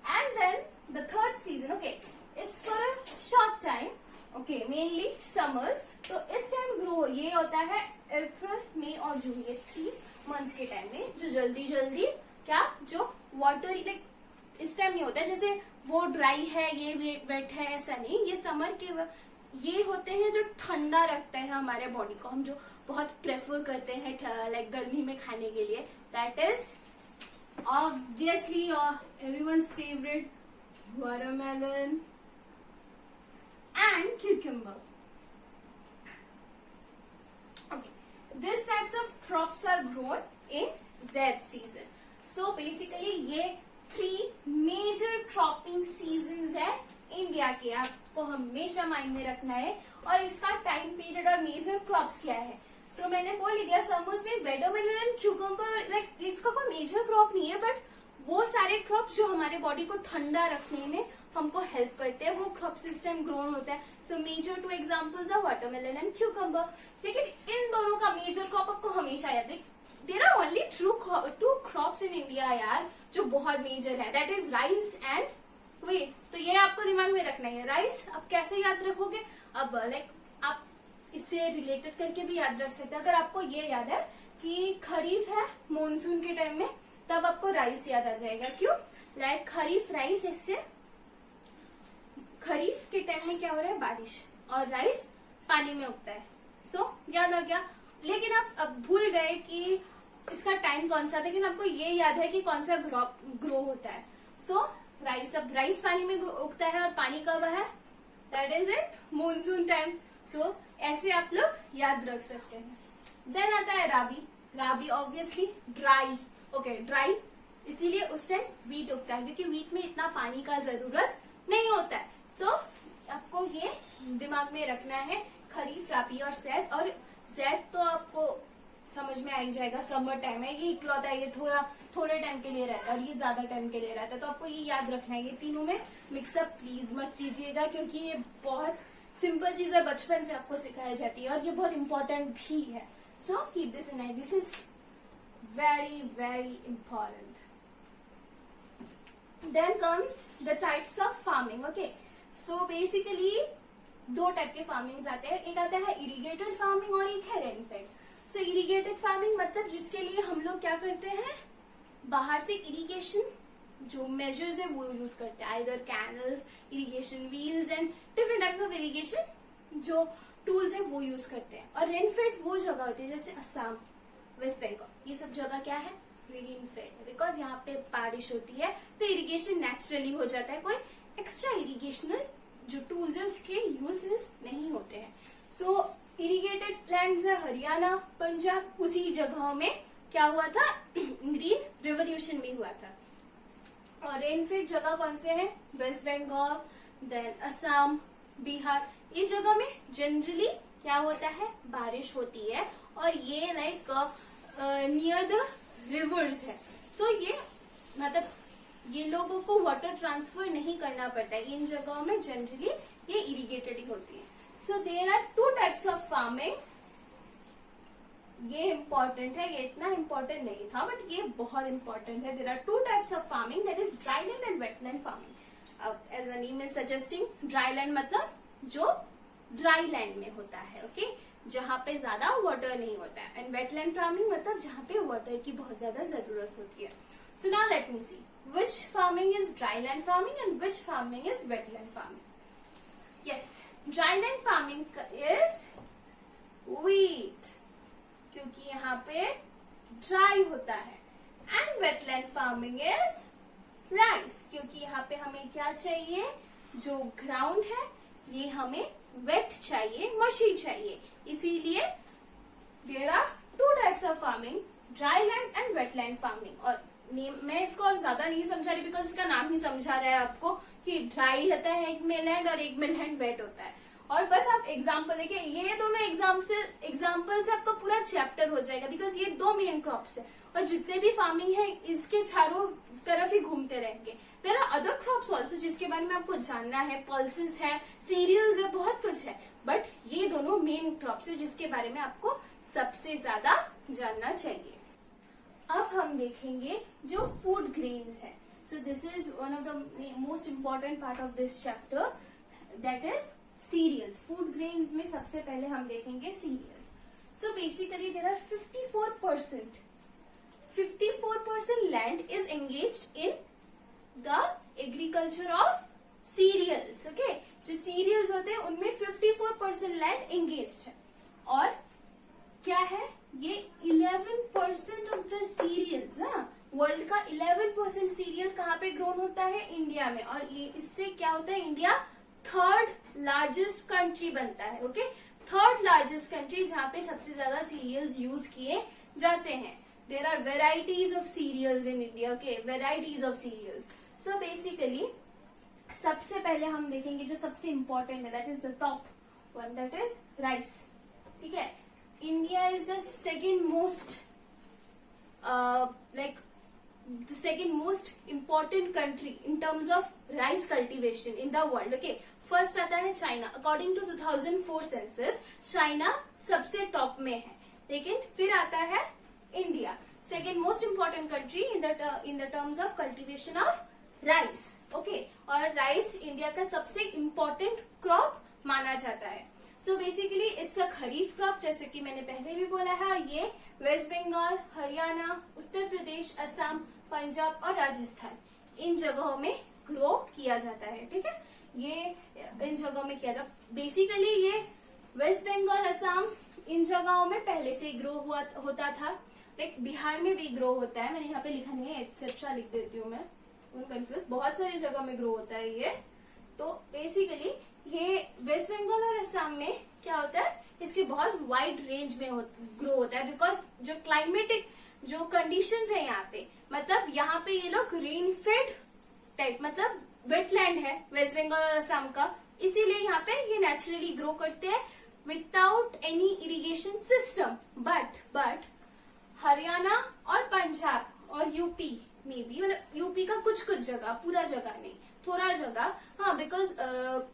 And then the 3rd season, okay, it's for a short time, okay, mainly summers. तो इस time grow ये होता है अप्रैल, मई और जून, ये 3 मंथ्स के time में, जो जल्दी जल्दी क्या, जो वाटर लाइक इस टाइम नहीं होता है, जैसे वो ड्राई है ये वेट है, ऐसा नहीं। ये समर के ये होते हैं जो ठंडा रखते हैं हमारे बॉडी को, हम जो बहुत प्रेफर करते हैं लाइक गर्मी में खाने के लिए, that is Obviously, everyone's favorite, watermelon and cucumber. Okay, these types of crops are grown in Z season. So basically ये 3 मेजर क्रॉपिंग सीजन्स है इंडिया के, आपको हमेशा माइंड में रखना है। और इसका टाइम पीरियड और मेजर क्रॉप्स क्या है। सो मैंने बोल ही दिया, समर्स में वाटरमेलन एंड क्यूकम्बर, लाइक इसका कोई मेजर क्रॉप नहीं है, बट वो सारे क्रॉप जो हमारे बॉडी को ठंडा रखने में हमको हेल्प करते हैं, वो क्रॉप सिस्टम ग्रोन होता है। So major 2 examples are watermelon and cucumber. लेकिन इन दोनों का मेजर क्रॉप आपको हमेशा याद है। There are only 2 crops in India यार जो बहुत मेजर है, that is rice and wheat. तो ये आपको दिमाग में रखना है। राइस आप कैसे याद रखोगे, अब लाइक आप इससे रिलेटेड करके भी याद रख सकते हैं। अगर आपको ये याद है कि खरीफ है मॉनसून के टाइम में, तब आपको राइस याद आ जाएगा। क्यों, लाइक खरीफ राइस, इससे खरीफ के टाइम में क्या हो रहा है, बारिश, और राइस पानी में उगता है। सो याद आ गया। लेकिन आप अब भूल गए कि इसका टाइम कौन सा था, लेकिन आपको ये याद है कि कौन सा ग्रो होता है। सो राइस, अब राइस पानी में उगता है और पानी कब है, that is it monsoon time. So ऐसे आप लोग याद रख सकते हैं। देन आता है राबी। राबी ऑब्वियसली ड्राई, ओके ड्राई, इसीलिए उस टाइम व्हीट उगता है क्योंकि व्हीट में इतना पानी का जरूरत नहीं होता है। सो आपको ये दिमाग में रखना है, खरीफ, राबी और ज़ैद। और ज़ैद तो आपको समझ में आ ही जाएगा, समर टाइम है, ये इकलौता है, ये थोड़े टाइम के लिए रहता है और ये ज्यादा टाइम के लिए रहता है। तो आपको ये याद रखना है। ये तीनों में मिक्सअप प्लीज मत कीजिएगा क्योंकि ये बहुत सिंपल चीज है, बचपन से आपको सिखाई जाती है और ये बहुत इंपॉर्टेंट भी है। So keep this in mind, this is very very important. Then comes the types of farming. Okay, so basically 2 type के फार्मिंग आते हैं। एक आता है इरिगेटेड फार्मिंग और एक है रेनफेड। सो इरिगेटेड फार्मिंग मतलब जिसके लिए हम लोग क्या करते हैं, बाहर से इरिगेशन जो मेजर्स है वो यूज करते हैं, either canal, irrigation wheels and different types of irrigation जो टूल्स है वो यूज करते हैं। और रेनफेड वो जगह होती है जैसे असम, वेस्ट बंगाल, ये सब जगह क्या है, रेनफेड, बिकॉज यहाँ पे बारिश होती है तो इरिगेशन नेचुरली हो जाता है, कोई एक्स्ट्रा इरिगेशनल जो टूल्स है उसके यूजेस नहीं होते हैं। सो इरिगेटेड लैंड्स है हरियाणा, पंजाब, उसी जगहों में क्या हुआ था, ग्रीन रिवोल्यूशन भी हुआ था। और रेनफेड जगह कौन से हैं, वेस्ट बंगाल, देन असम, बिहार, इस जगह में जनरली क्या होता है, बारिश होती है और ये लाइक नियर द रिवर्स है। सो ये मतलब ये लोगों को वाटर ट्रांसफर नहीं करना पड़ता है, इन जगहों में जनरली ये इरिगेटेड ही होती है। So there are 2 types of farming. ये इम्पोर्टेंट है, ये इतना इम्पोर्टेंट नहीं था बट ये बहुत इम्पोर्टेंट है। There are 2 types of farming, that is dry land and wetland farming. अब as a name is suggesting, dry land मतलब जो ड्राई लैंड में होता है, ओके, जहाँ पे ज्यादा वाटर नहीं होता है, एंड वेटलैंड फार्मिंग मतलब जहाँ पे वाटर की बहुत ज्यादा जरूरत होती है। So now let me see which farming is dry land farming and which farming is wetland farming. Yes, dry land farming is wheat क्योंकि यहाँ पे ड्राई होता है, and wetland farming is rice क्योंकि यहाँ पे हमें क्या चाहिए, जो ग्राउंड है ये हमें वेट चाहिए, मशी चाहिए, इसीलिए there are 2 types of farming, dry land and wetland farming. और मैं इसको और ज्यादा नहीं समझा रही बिकॉज इसका नाम ही समझा रहा है आपको कि ड्राई होता है एक में लैंड और एक में लैंड वेट होता है। और बस आप एग्जाम्पल देखिए, ये दोनों एग्जाम्पल से आपका पूरा चैप्टर हो जाएगा बिकॉज ये 2 मेन क्रॉप्स है और जितने भी फार्मिंग है इसके चारों तरफ ही घूमते रहेंगे। There are other crops also जिसके बारे में आपको जानना है, पल्सेस है, सीरियल्स है, बहुत कुछ है, बट ये दोनों मेन क्रॉप्स है जिसके बारे में आपको सबसे ज्यादा जानना चाहिए। अब हम देखेंगे जो फूड ग्रेन्स है। So this is one of the most important part of this chapter, that is cereals. Food grains में सबसे पहले हम देखेंगे cereals. So basically there are 54% land is engaged in the agriculture of cereals. Okay, जो cereals होते हैं उनमें 54% land engaged है। और क्या है, ये 11% ऑफ द सीरियल्स, वर्ल्ड का 11% सीरियल कहाँ पे ग्रोन होता है? इंडिया में। और ये इससे क्या होता है? इंडिया थर्ड लार्जेस्ट कंट्री बनता है। ओके, थर्ड लार्जेस्ट कंट्री जहाँ पे सबसे ज्यादा सीरियल्स यूज किए जाते हैं। There are varieties of cereals in India. Okay, varieties of cereals. So basically सबसे पहले हम देखेंगे जो सबसे इंपॉर्टेंट है, that is the top one, that is rice. ठीक है, India is the second most the second most important country in terms of rice cultivation in the world. Okay, first आता है China. According to 2004 census China सबसे top में है, लेकिन फिर आता है India, second most important country in the terms of cultivation of rice. Okay, और राइस इंडिया का सबसे इम्पोर्टेंट क्रॉप माना जाता है। So basically it's a kharif crop, जैसे कि मैंने पहले भी बोला है। ये वेस्ट बंगाल, हरियाणा, उत्तर प्रदेश, असम, पंजाब और राजस्थान इन जगहों में ग्रो किया जाता है। ठीक है, ये इन जगहों में किया जाता। बेसिकली ये वेस्ट बंगाल, असम इन जगहों में पहले से ग्रो होता था। लाइक बिहार में भी ग्रो होता है, मैंने यहाँ पे लिखा नहीं है, एक्सेप्शा लिख देती हूँ मैं, कंफ्यूज। बहुत सारी जगह में ग्रो होता है ये। तो बेसिकली ये वेस्ट बंगाल और असम में क्या होता है, इसके बहुत वाइड रेंज में ग्रो होता है, बिकॉज जो क्लाइमेटिक जो कंडीशंस है यहाँ पे, मतलब यहाँ पे ये लोग रेन फेड टाइप, मतलब वेटलैंड है वेस्ट बंगाल और असम का, इसीलिए यहाँ पे ये नेचुरली ग्रो करते हैं without any irrigation system. But Haryana और पंजाब और यूपी में भी, मतलब यूपी का कुछ जगह, पूरा जगह नहीं, थोड़ा जगह, हाँ, बिकॉज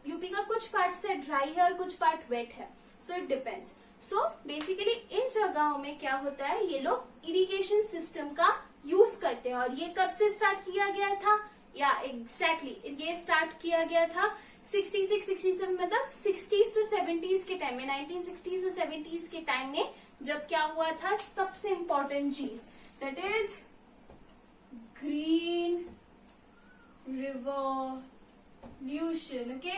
यूपी का कुछ पार्ट से ड्राई है और कुछ पार्ट वेट है, so it depends. So basically इन जगहों में क्या होता है, ये लोग इरिगेशन सिस्टम का यूज करते हैं। और ये कब से स्टार्ट किया गया था, या एग्जैक्टली ये स्टार्ट किया गया था 66, 67, मतलब 60s to 70s के टाइम में, 1960s to 70s के टाइम में, जब क्या हुआ था, सबसे इम्पोर्टेंट चीज that is green revolution. Okay,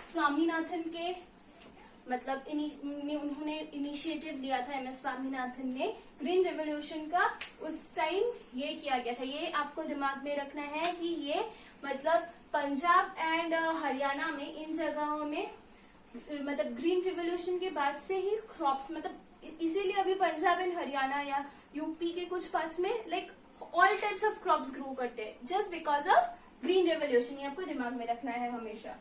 Swaminathan के, मतलब उन्होंने इनिशिएटिव लिया था, एम एस स्वामीनाथन ने ग्रीन रेवोल्यूशन का। उस टाइम ये किया गया था। ये आपको दिमाग में रखना है कि ये मतलब पंजाब एंड हरियाणा में, इन जगहों में, मतलब ग्रीन रेवोल्यूशन के बाद से ही क्रॉप्स, मतलब इसीलिए अभी पंजाब एंड हरियाणा या यूपी के कुछ पार्ट्स में like all types of crops grow करते हैं, just because of green revolution. ये आपको दिमाग में रखना है हमेशा।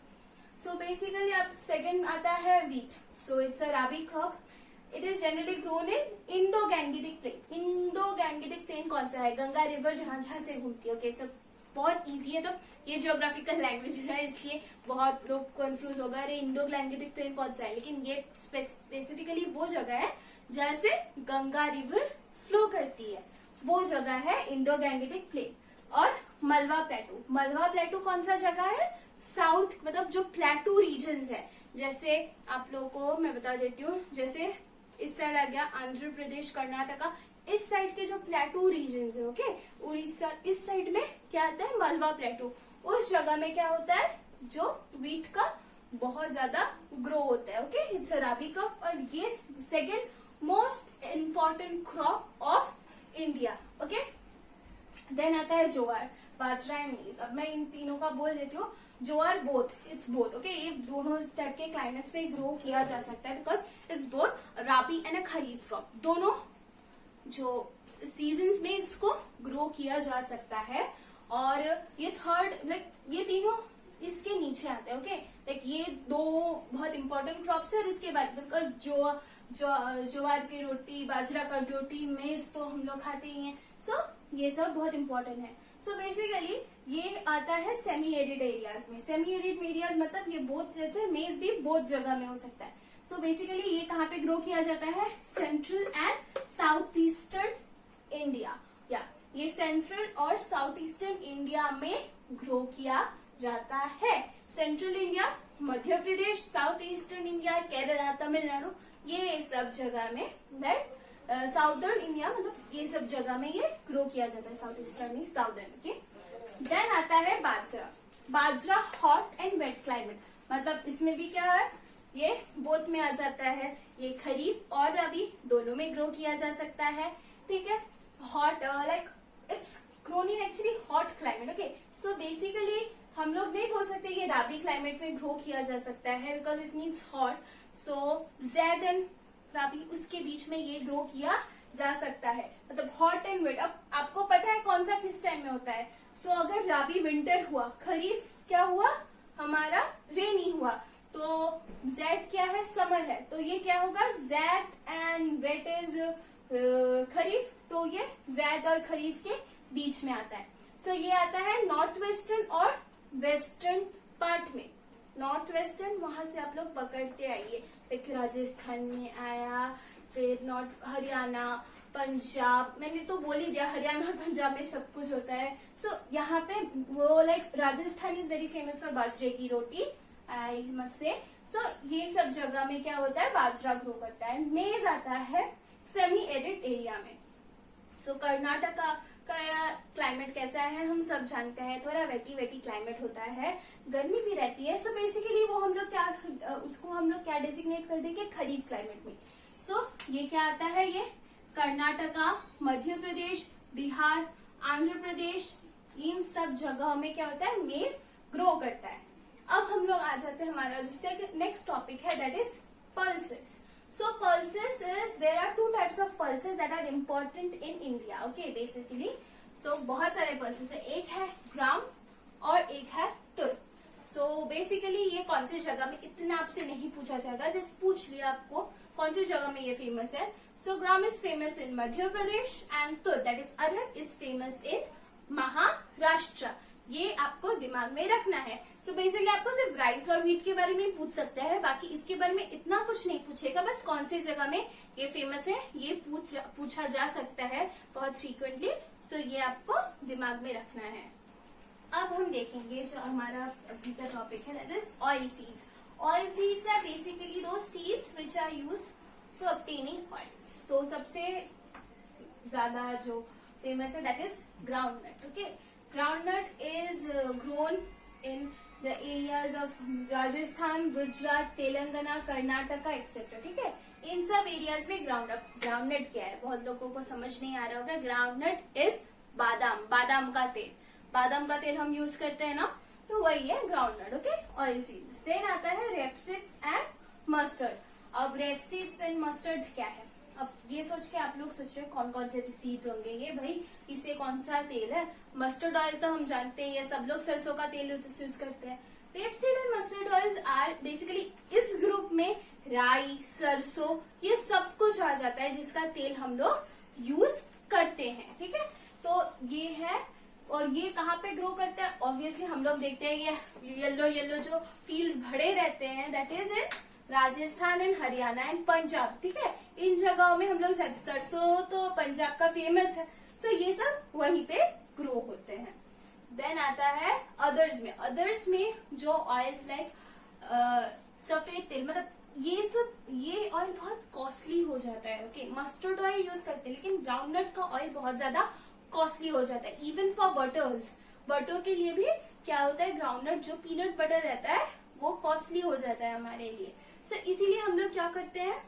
So basically अब second आता है wheat. So it's a rabi crop. It is generally grown in Indo-Gangetic plain. Indo-Gangetic plain कौन सा है? गंगा रिवर जहाँ से घूमती है। ओके, बहुत इजी है। तो ये जियोग्राफिकल लैंग्वेज है, इसलिए बहुत लोग कंफ्यूज होगा, अरे इंडो-गैंगेटिक प्लेन कौन सा है। लेकिन ये स्पेसिफिकली वो जगह है जहाँ से गंगा रिवर फ्लो करती है, वो जगह है इंडो-गैंगेटिक प्लेन। और मलवा प्लेटू, मलवा प्लेटू कौन सा जगह है? साउथ, मतलब जो प्लेटू रीजन्स है, जैसे आप लोगों को मैं बता देती हूँ, जैसे इस साइड आ गया आंध्र प्रदेश, कर्नाटका, इस साइड के जो प्लेटू रीजन्स है, ओके, उड़ीसा, इस साइड में क्या आता है? मलवा प्लेटू। उस जगह में क्या होता है, जो व्हीट का बहुत ज्यादा ग्रो होता है। Okay, it's a rabi crop, और ये second most important crop of India. Okay, then आता है ज्वार, बाजरा एंड मेज। अब मैं इन तीनों का बोल देती हूँ। ज्वार बोथ, इट्स बोथ, ओके, ये दोनों टाइप के क्लाइमेट्स पे ग्रो किया जा सकता है, because it's both rabi and a kharif crop. दोनों जो सीजन्स में इसको ग्रो किया जा सकता है। और ये थर्ड, लाइक ये तीनों इसके नीचे आते हैं। ओके, लाइक ये दो बहुत इंपॉर्टेंट क्रॉप्स है। और इसके बाद ज्वार की रोटी, बाजरा का रोटी, मेज तो हम लोग खाते ही हैं। सो ये सब बहुत इंपॉर्टेंट है। सो बेसिकली ये आता है सेमी एरिड एरियाज में। सेमी एरिड एरियाज मतलब ये बोथ, जैसे मेज भी बोथ जगह में हो सकता है। सो बेसिकली ये कहाँ पे ग्रो किया जाता है? Central and south eastern India. या ये सेंट्रल और साउथ ईस्टर्न इंडिया में ग्रो किया जाता है। Central India, Madhya Pradesh, south eastern India, Kerala, Tamil Nadu, ये सब जगह में, राइट, साउदर्न इंडिया, मतलब ये सब जगह में ये ग्रो किया जाता है, south eastern, southern. Okay, then आता है बाजरा। बाजरा हॉट एंड वेट क्लाइमेट, मतलब इसमें भी क्या है, ये बोथ में आ जाता है। ये खरीफ और रबी दोनों में ग्रो किया जा सकता है। ठीक है, hot like it's grown in actually hot climate. Okay, so basically हम लोग नहीं बोल सकते ये राबी क्लाइमेट में ग्रो किया जा सकता है because it means hot. So zaid and rabi उसके बीच में ये ग्रो किया जा सकता है, मतलब हॉट एंड वेट. अब आपको पता है कौन सा किस टाइम में होता है. सो अगर राबी विंटर हुआ, खरीफ क्या हुआ हमारा, रेनी हुआ, तो जैद क्या है, समर है, तो ये क्या होगा, जैद एंड वेट इज खरीफ. तो ये जैद और खरीफ के बीच में आता है. सो ये आता है नॉर्थ वेस्टर्न और वेस्टर्न पार्ट में. नॉर्थ वेस्टर्न वहां से आप लोग पकड़ते आइए, एक राजस्थान में आया, फिर नॉर्थ हरियाणा, पंजाब, मैंने तो बोल ही दिया हरियाणा और पंजाब में सब कुछ होता है. सो यहाँ पे वो like Rajasthan is very famous for बाजरे की रोटी, आई मस्ट से. सो ये सब जगह में क्या होता है, बाजरा ग्रो करता है. मेज आता है सेमी एरिड एरिया में. सो कर्नाटका का क्लाइमेट कैसा है हम सब जानते हैं, थोड़ा वेटी वेटी क्लाइमेट होता है, गर्मी भी रहती है. सो बेसिकली वो हम लोग क्या, उसको हम लोग क्या डेजिग्नेट कर देंगे, खरीफ क्लाइमेट में. सो ये क्या आता है, ये कर्नाटका, मध्य प्रदेश, बिहार, आंध्र प्रदेश, इन सब जगहों में क्या होता है, मेज ग्रो करता है. अब हम लोग आ जाते हैं हमारा जो नेक्स्ट टॉपिक है, that is pulses. So pulses is, there are two types of pulses that are important in India. Okay, basically. So बहुत सारे pulses है, एक है ग्राम और एक है तुर. So basically ये कौन सी जगह में, इतना आपसे नहीं पूछा जाएगा, जस्ट पूछ लिया आपको कौन सी जगह में ये फेमस है. So gram is famous in Madhya Pradesh and तुर that is arhar is famous in Maharashtra. ये आपको दिमाग में रखना है. तो बेसिकली आपको सिर्फ राइस और व्हीट के बारे में ही पूछ सकता है, बाकी इसके बारे में इतना कुछ नहीं पूछेगा. बस कौन सी जगह में ये फेमस है ये पूछा जा सकता है बहुत फ्रीक्वेंटली. सो ये आपको दिमाग में रखना है. अब हम देखेंगे जो हमारा अभी का टॉपिक है, that is oil seeds. Oil seeds are basically दो seeds which are used for obtaining oils. तो सबसे ज्यादा जो फेमस है that is groundnut. Okay, groundnut is grown in the areas of Rajasthan, Gujarat, Telangana, Karnataka etcetera. ठीक है, इन सब एरियाज में ग्राउंडनट क्या है बहुत लोगों को समझ नहीं आ रहा होगा. ग्राउंडनट इज बादाम, बादाम का तेल. बादाम का तेल हम यूज करते हैं ना, तो वही है groundnut. Okay, oil seeds. Then आता है रेपसीड्स एंड मस्टर्ड. अब रेपसीड्स एंड मस्टर्ड क्या है, अब ये सोच के आप लोग सोच रहे हो कौन कौन से सीड्स होंगे ये भाई, इससे कौन सा तेल है. मस्टर्ड ऑयल तो हम जानते हैं, ये सब लोग सरसों का तेल यूज करते हैं. Rapeseed and mustard oils are basically इस ग्रुप में राई, सरसों, ये सब कुछ आ जाता है जिसका तेल हम लोग यूज करते हैं. ठीक है, तो ये है. और ये कहाँ पे ग्रो करता है, ऑब्वियसली हम लोग देखते हैं ये येलो येलो जो फील्ड्स भरे रहते हैं, that is in Rajasthan and Haryana and Punjab. ठीक है, इन जगहों में हम लोग, सरसों तो पंजाब का फेमस है, तो ये सब वहीं पे ग्रो होते हैं. देन आता है अदर्स में. अदर्स में जो ऑयल्स लाइक सफेद तेल, मतलब ये ऑयल बहुत कॉस्टली हो जाता है. ओके, मस्टर्ड ऑयल यूज करते हैं, लेकिन ग्राउंडनट का ऑयल बहुत ज्यादा कॉस्टली हो जाता है. इवन फॉर बटर्स, बटर के लिए भी क्या होता है, ग्राउंडनट जो पीनट बटर रहता है वो कॉस्टली हो जाता है हमारे लिए. तो इसीलिए हम लोग क्या करते हैं,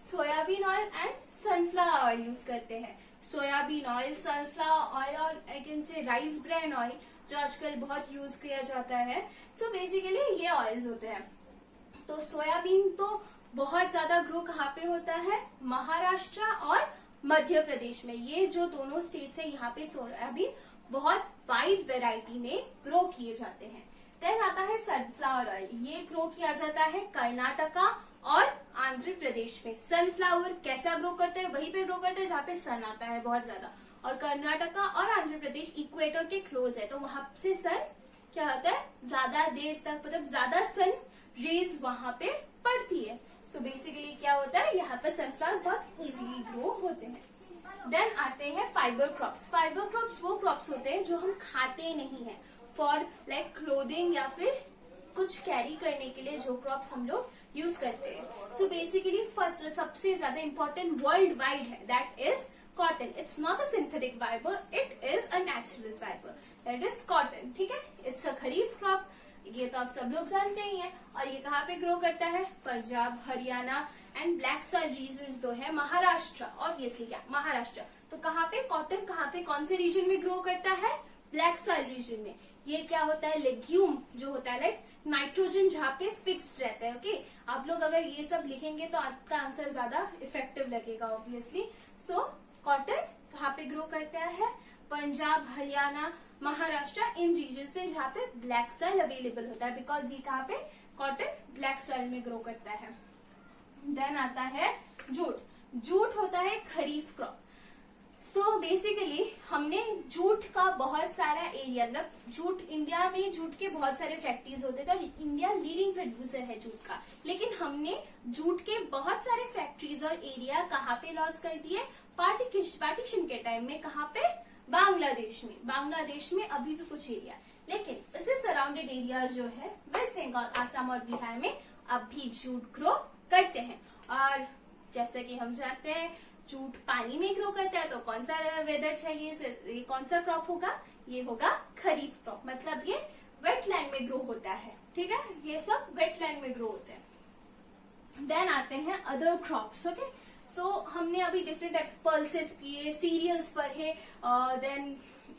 soybean oil and sunflower oil use करते हैं. सोयाबीन ऑयल, सनफ्लावर ऑयल और I can say rice bran oil जो आजकल बहुत यूज किया जाता है. सो बेसिकली ये ऑयल्स होते हैं. तो सोयाबीन तो बहुत ज्यादा ग्रो कहाँ पे होता है, महाराष्ट्र और मध्य प्रदेश में. ये जो दोनों स्टेट्स है यहाँ पे सोयाबीन बहुत वाइड वेराइटी में ग्रो किए जाते हैं. देन आता है सनफ्लावर ऑयल. ये ग्रो किया जाता है कर्नाटका और आंध्र प्रदेश में. सनफ्लावर कैसा ग्रो करते हैं, वहीं पे ग्रो करते हैं जहाँ पे सन आता है बहुत ज्यादा. और कर्नाटका और आंध्र प्रदेश इक्वेटर के क्लोज है, तो वहां से सन क्या होता है, ज्यादा देर तक, मतलब ज्यादा सन रेज वहां पे पड़ती है. सो बेसिकली क्या होता है, यहाँ पे सनफ्लावर्स बहुत इजीली ग्रो होते हैं. देन आते हैं फाइबर क्रॉप्स. फाइबर क्रॉप्स वो क्रॉप्स होते हैं जो हम खाते नहीं है, फॉर लाइक क्लोथिंग या फिर कुछ कैरी करने के लिए जो क्रॉप्स हम लोग यूज करते हैं. सो बेसिकली फर्स्ट सबसे ज्यादा इंपॉर्टेंट वर्ल्ड वाइड है, that is cotton. It's not a synthetic fibre, it is a natural fibre, that is cotton. ठीक है, इट्स अ खरीफ क्रॉप, ये तो आप सब लोग जानते ही हैं. और ये कहाँ पे ग्रो करता है, Punjab, Haryana and black soil regions जो है महाराष्ट्र. ऑब्वियसली क्या महाराष्ट्र, तो कहाँ पे कॉटन, कहाँ पे कौन से रीजन में ग्रो करता है? ब्लैक सॉइल रीजन में। ये क्या होता है? लेग्यूम जो होता है, लाइक नाइट्रोजन जहाँ पे फिक्स रहता है। ओके, आप लोग अगर ये सब लिखेंगे तो आपका आंसर ज्यादा इफेक्टिव लगेगा ऑब्वियसली। सो कॉटन कहाँ पे ग्रो करता है? पंजाब, हरियाणा, महाराष्ट्र, इन रीजन्स में जहाँ पे ब्लैक सॉइल अवेलेबल होता है, बिकॉज ये कहाँ पे कॉटन ब्लैक सॉइल में ग्रो करता है। देन आता है जूट। जूट होता है खरीफ क्रॉप। सो बेसिकली हमने जूट का बहुत सारा एरिया, मतलब जूट, इंडिया में जूट के बहुत सारे फैक्ट्रीज होते थे और इंडिया लीडिंग प्रोड्यूसर है जूट का, लेकिन हमने जूट के बहुत सारे फैक्ट्रीज और एरिया कहाँ पे लॉस कर दिए? पार्टीशन के टाइम में। कहाँ पे? बांग्लादेश में। बांग्लादेश में अभी भी कुछ एरिया, लेकिन इससे सराउंडेड एरिया जो है वेस्ट बंगाल, आसाम और बिहार में अब भी जूट ग्रो करते हैं। और जैसे कि हम जानते हैं जूट पानी में ग्रो करता है, तो कौन सा वेदर चाहिए? ये कौन सा क्रॉप होगा? ये होगा खरीफ क्रॉप, मतलब ये वेटलैंड में ग्रो होता है। ठीक है, ये सब वेटलैंड में ग्रो होते हैं। देन आते हैं अदर क्रॉप्स। ओके, सो हमने अभी डिफरेंट टाइप्स, पल्सेस किए, सीरियल्स पढ़े, देन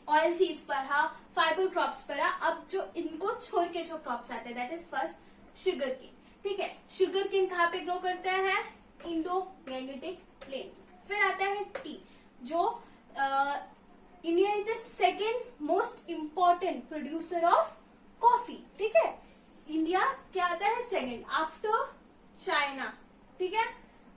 ऑयल सीड्स पढ़ा, फाइबर क्रॉप्स पढ़ा। अब जो इनको छोड़ के जो क्रॉप्स आते हैं, that is first sugar cane. ठीक है, शुगर केन कहाँ पे ग्रो करता है? Indo magnetic plain. फिर आता है टी, जो India is the second most important producer of coffee. ठीक है, इंडिया क्या आता है? Second after China. ठीक है,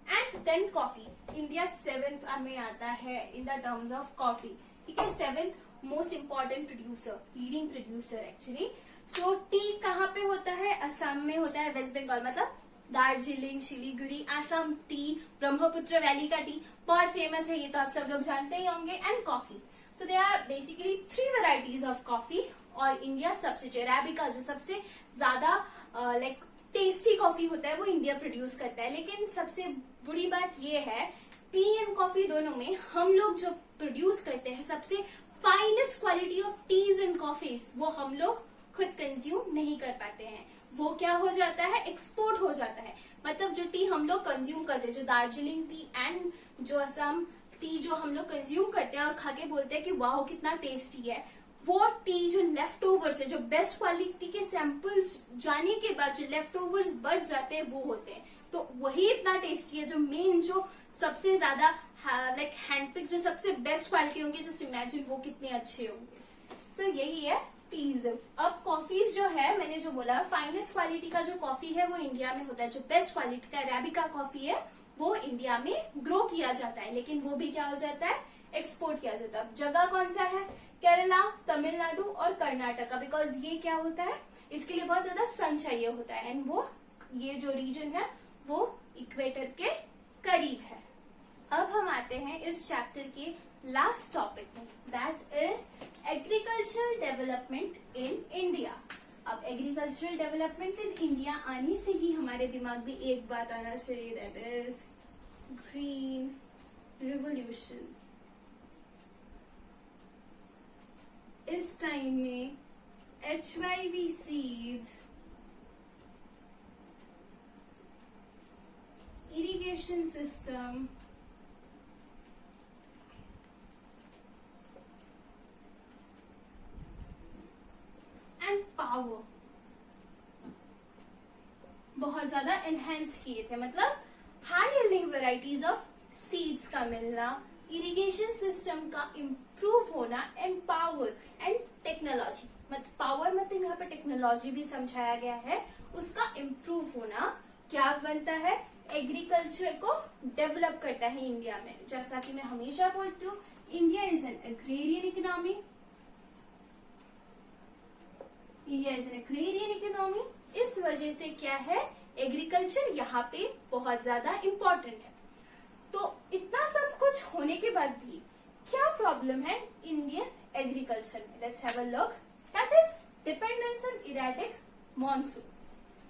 and then coffee. India 7th में आता है in the terms of coffee. ठीक है, 7th most important producer, leading producer actually. So tea कहाँ पे होता है? असम में होता है, वेस्ट बंगाल, मतलब दार्जिलिंग, शिलीगुड़ी, असम टी, ब्रह्मपुत्र वैली का टी बहुत फेमस है, ये तो आप सब लोग जानते ही होंगे। And coffee, so they are basically 3 varieties of coffee. और इंडिया सबसे, जो अरेबिका जो सबसे ज्यादा लाइक टेस्टी कॉफी होता है, वो इंडिया प्रोड्यूस करता है। लेकिन सबसे बुरी बात ये है, टी एंड कॉफी दोनों में हम लोग जो प्रोड्यूस करते हैं, सबसे finest quality of teas and coffees, वो हम लोग खुद कंज्यूम नहीं कर पाते हैं। वो क्या हो जाता है? एक्सपोर्ट हो जाता है। मतलब जो टी हम लोग कंज्यूम करते हैं, जो दार्जिलिंग टी एंड जो असम टी जो हम लोग कंज्यूम करते हैं और खा के बोलते हैं कि वाह कितना टेस्टी है, वो टी जो लेफ्ट ओवर्स है, जो बेस्ट क्वालिटी के सैंपल्स जाने के बाद जो लेफ्ट ओवर्स बच जाते हैं, वो होते हैं। तो वही इतना टेस्टी है। जो मेन, जो सबसे ज्यादा लाइक हैंडपिक, जो सबसे बेस्ट क्वालिटी होंगे, जस्ट इमेजिन वो कितने अच्छे होंगे। सो यही है टीज। अब कॉफीज जो है, मैंने जो बोला, फाइनेस्ट क्वालिटी का जो कॉफी है वो इंडिया में होता है। जो बेस्ट क्वालिटी का अरेबिका कॉफी है वो इंडिया में ग्रो किया जाता है, लेकिन वो भी क्या हो जाता है? एक्सपोर्ट किया जाता है। जगह कौन सा है? केरला, तमिलनाडु और कर्नाटका, बिकॉज ये क्या होता है, इसके लिए बहुत ज्यादा सन चाहिए होता है, एंड वो ये जो रीजन है वो इक्वेटर के करीब है। अब हम आते हैं इस चैप्टर के लास्ट टॉपिक में, that is agriculture development in India. अब एग्रीकल्चरल डेवलपमेंट इन इंडिया आने से ही हमारे दिमाग में एक बात आना चाहिए, दैट इज ग्रीन रिवोल्यूशन। इस टाइम में HYV seeds, irrigation system, and power बहुत ज्यादा एनहेंस किए थे। मतलब high yielding varieties of seeds का मिलना, इरिगेशन सिस्टम का इम्प्रूव होना, एंड पावर एंड टेक्नोलॉजी, मतलब पावर मतलब यहाँ पे टेक्नोलॉजी भी समझाया गया है, उसका इम्प्रूव होना क्या बनता है? एग्रीकल्चर को डेवलप करता है इंडिया में। जैसा कि मैं हमेशा बोलती हूँ, India is an agrarian economy. India is an agrarian economy. इस वजह से क्या है, एग्रीकल्चर यहाँ पे बहुत ज्यादा इम्पोर्टेंट है। तो इतना सब कुछ होने के बाद भी क्या प्रॉब्लम है इंडियन एग्रीकल्चर में? Let's have a look. That is dependence on erratic monsoon.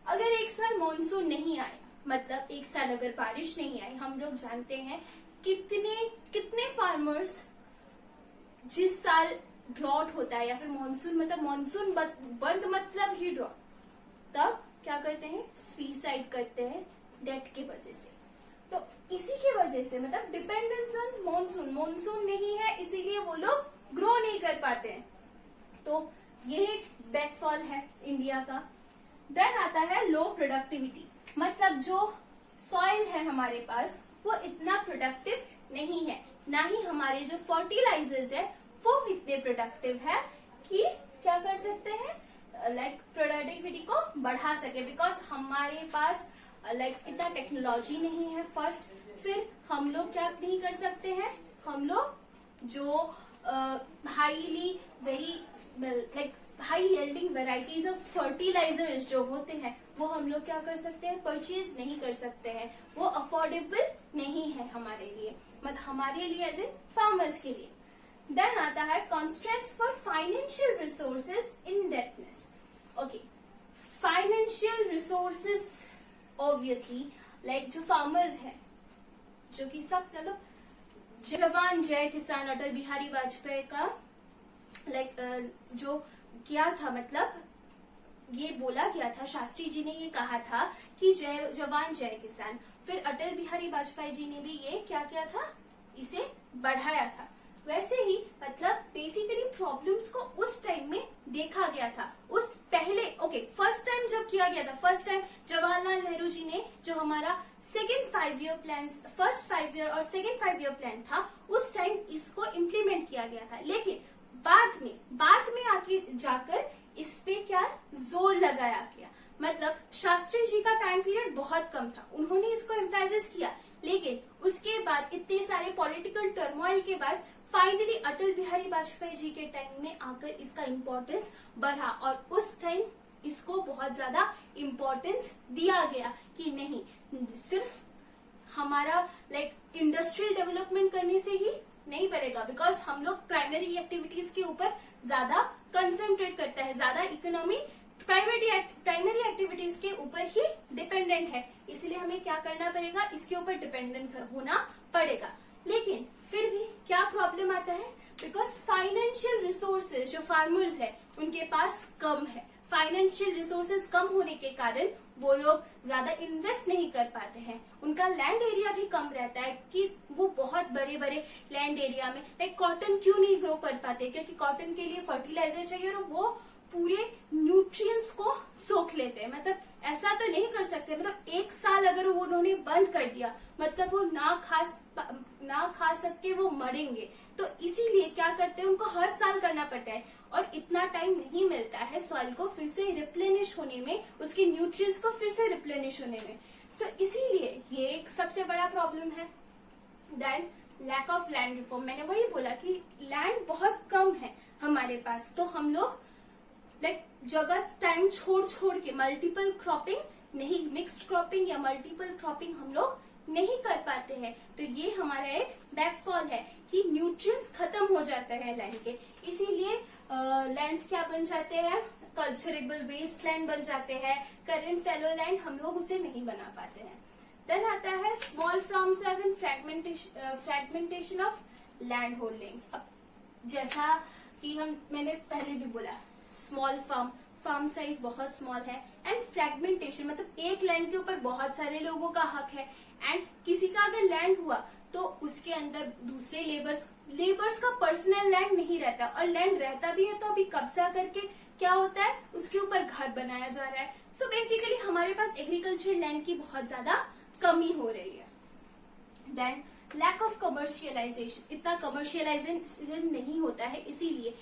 अगर एक साल मॉनसून नहीं आया, मतलब एक साल अगर बारिश नहीं आई, हम लोग जानते हैं कितने फार्मर्स, जिस साल ड्रॉट होता है या फिर मॉनसून, मतलब मॉनसून बंद मतलब ही ड्रॉट, तब क्या करते हैं? सुसाइड करते हैं डेट की वजह से। तो इसी की वजह वजह से, मतलब डिपेंडेंस ऑन मॉनसून, मॉनसून नहीं है इसीलिए वो लोग ग्रो नहीं कर पाते हैं। तो ये एक बैकफॉल है इंडिया का। देन आता है लो प्रोडक्टिविटी, मतलब जो सॉइल है हमारे पास वो इतना प्रोडक्टिव नहीं है, ना ही हमारे जो फर्टिलाइजर्स है वो इतने प्रोडक्टिव है कि क्या कर सकते हैं, लाइक प्रोडक्टिविटी को बढ़ा सके, बिकॉज हमारे पास लाइक इतना टेक्नोलॉजी नहीं है फर्स्ट। फिर हम लोग क्या नहीं कर सकते हैं, हम लोग जो highly very like high yielding varieties of fertilisers जो होते हैं वो हम लोग क्या कर सकते हैं, परचेज नहीं कर सकते हैं, वो अफोर्डेबल नहीं है हमारे लिए, मतलब हमारे लिए एज ए फार्मर्स के लिए। देन आता है constraints for financial resources indebtedness. Okay, financial resources obviously like जो फार्मर्स है, जो कि सब चलो जवान जय किसान अटल बिहारी वाजपेयी का लाइक जो किया था, मतलब ये बोला गया था, शास्त्री जी ने ये कहा था कि जय जवान जय किसान। फिर अटल बिहारी वाजपेयी जी ने भी ये क्या किया था, इसे बढ़ाया था। वैसे ही मतलब बेसिकली प्रॉब्लम्स को उस टाइम में देखा गया था, उस पहले फर्स्ट टाइम जब किया गया था, फर्स्ट टाइम जवाहरलाल नेहरू जी ने जो हमारा second 5 year plan, first 5 year और सेकेंड 5 ईयर प्लान था, उस टाइम इसको इम्प्लीमेंट किया गया था। लेकिन बाद में आके जाकर इस पे क्या जोर लगाया गया, मतलब शास्त्री जी का टाइम पीरियड बहुत कम था, उन्होंने इसको एम्फेसिस किया, लेकिन उसके बाद इतने सारे पॉलिटिकल टर्मोइल के बाद फाइनली अटल बिहारी वाजपेयी जी के टाइम में आकर इसका इम्पोर्टेंस बढ़ा और उस टाइम इसको बहुत ज्यादा इम्पोर्टेंस दिया गया कि नहीं, सिर्फ हमारा लाइक इंडस्ट्रियल डेवलपमेंट करने से ही नहीं बढ़ेगा, बिकॉज हम लोग प्राइमरी एक्टिविटीज के ऊपर ज्यादा कंसंट्रेट करता है, ज्यादा इकोनॉमी प्राइमरी एक्टिविटीज के ऊपर ही डिपेंडेंट है, इसलिए हमें क्या करना पड़ेगा, इसके ऊपर डिपेंडेंट होना पड़ेगा। लेकिन फिर भी क्या प्रॉब्लम आता है, बिकॉज फाइनेंशियल रिसोर्सेज जो फार्मर्स है उनके पास कम है, फाइनेंशियल रिसोर्सेज कम होने के कारण वो लोग ज्यादा इन्वेस्ट नहीं कर पाते हैं, उनका लैंड एरिया भी कम रहता है कि वो बहुत बड़े बड़े लैंड एरिया में लाइक कॉटन क्यों नहीं ग्रो कर पाते, क्योंकि कॉटन के लिए फर्टिलाइजर चाहिए और वो पूरे न्यूट्रिएंट्स को सोख लेते हैं। मतलब ऐसा तो नहीं कर सकते, मतलब एक साल अगर वो उन्होंने बंद कर दिया मतलब वो ना खा सके वो मरेंगे, तो इसीलिए क्या करते हैं, उनको हर साल करना पड़ता है और इतना टाइम नहीं मिलता है सॉइल को फिर से रिप्लेनिश होने में, उसके न्यूट्रिएंट्स को फिर से रिप्लेनिश होने में। सो इसीलिए ये एक सबसे बड़ा प्रॉब्लम है। Then lack of land reform, मैंने वही बोला कि लैंड बहुत कम है हमारे पास, तो हम लोग लाइक जगह टाइम छोड़ के मल्टीपल क्रॉपिंग नहीं, मिक्स्ड क्रॉपिंग या मल्टीपल क्रॉपिंग हम लोग नहीं कर पाते हैं, तो ये हमारा एक बैकफॉल है कि न्यूट्रिएंट्स खत्म हो जाते हैं लैंड के, इसीलिए लैंड्स क्या बन जाते हैं, कल्चरेबल वेस्ट लैंड बन जाते हैं, करंट फैलो लैंड हम लोग उसे नहीं बना पाते हैं। देन आता है small farms and fragmentation of land holdings. अब जैसा कि मैंने पहले भी बोला, स्मॉल फार्म साइज बहुत स्मॉल है एंड फ्रेगमेंटेशन, मतलब एक लैंड के ऊपर बहुत सारे लोगों का हक है एंड किसी का अगर लैंड हुआ तो उसके अंदर दूसरे लेबर्स का पर्सनल लैंड नहीं रहता, और लैंड रहता भी है तो अभी कब्जा करके क्या होता है, उसके ऊपर घर बनाया जा रहा है। सो बेसिकली हमारे पास एग्रीकल्चर लैंड की बहुत ज्यादा कमी हो रही है। देन लैक ऑफ कमर्शियलाइजेशन, इतना कमर्शियलाइजेशन नहीं होता है, इसीलिए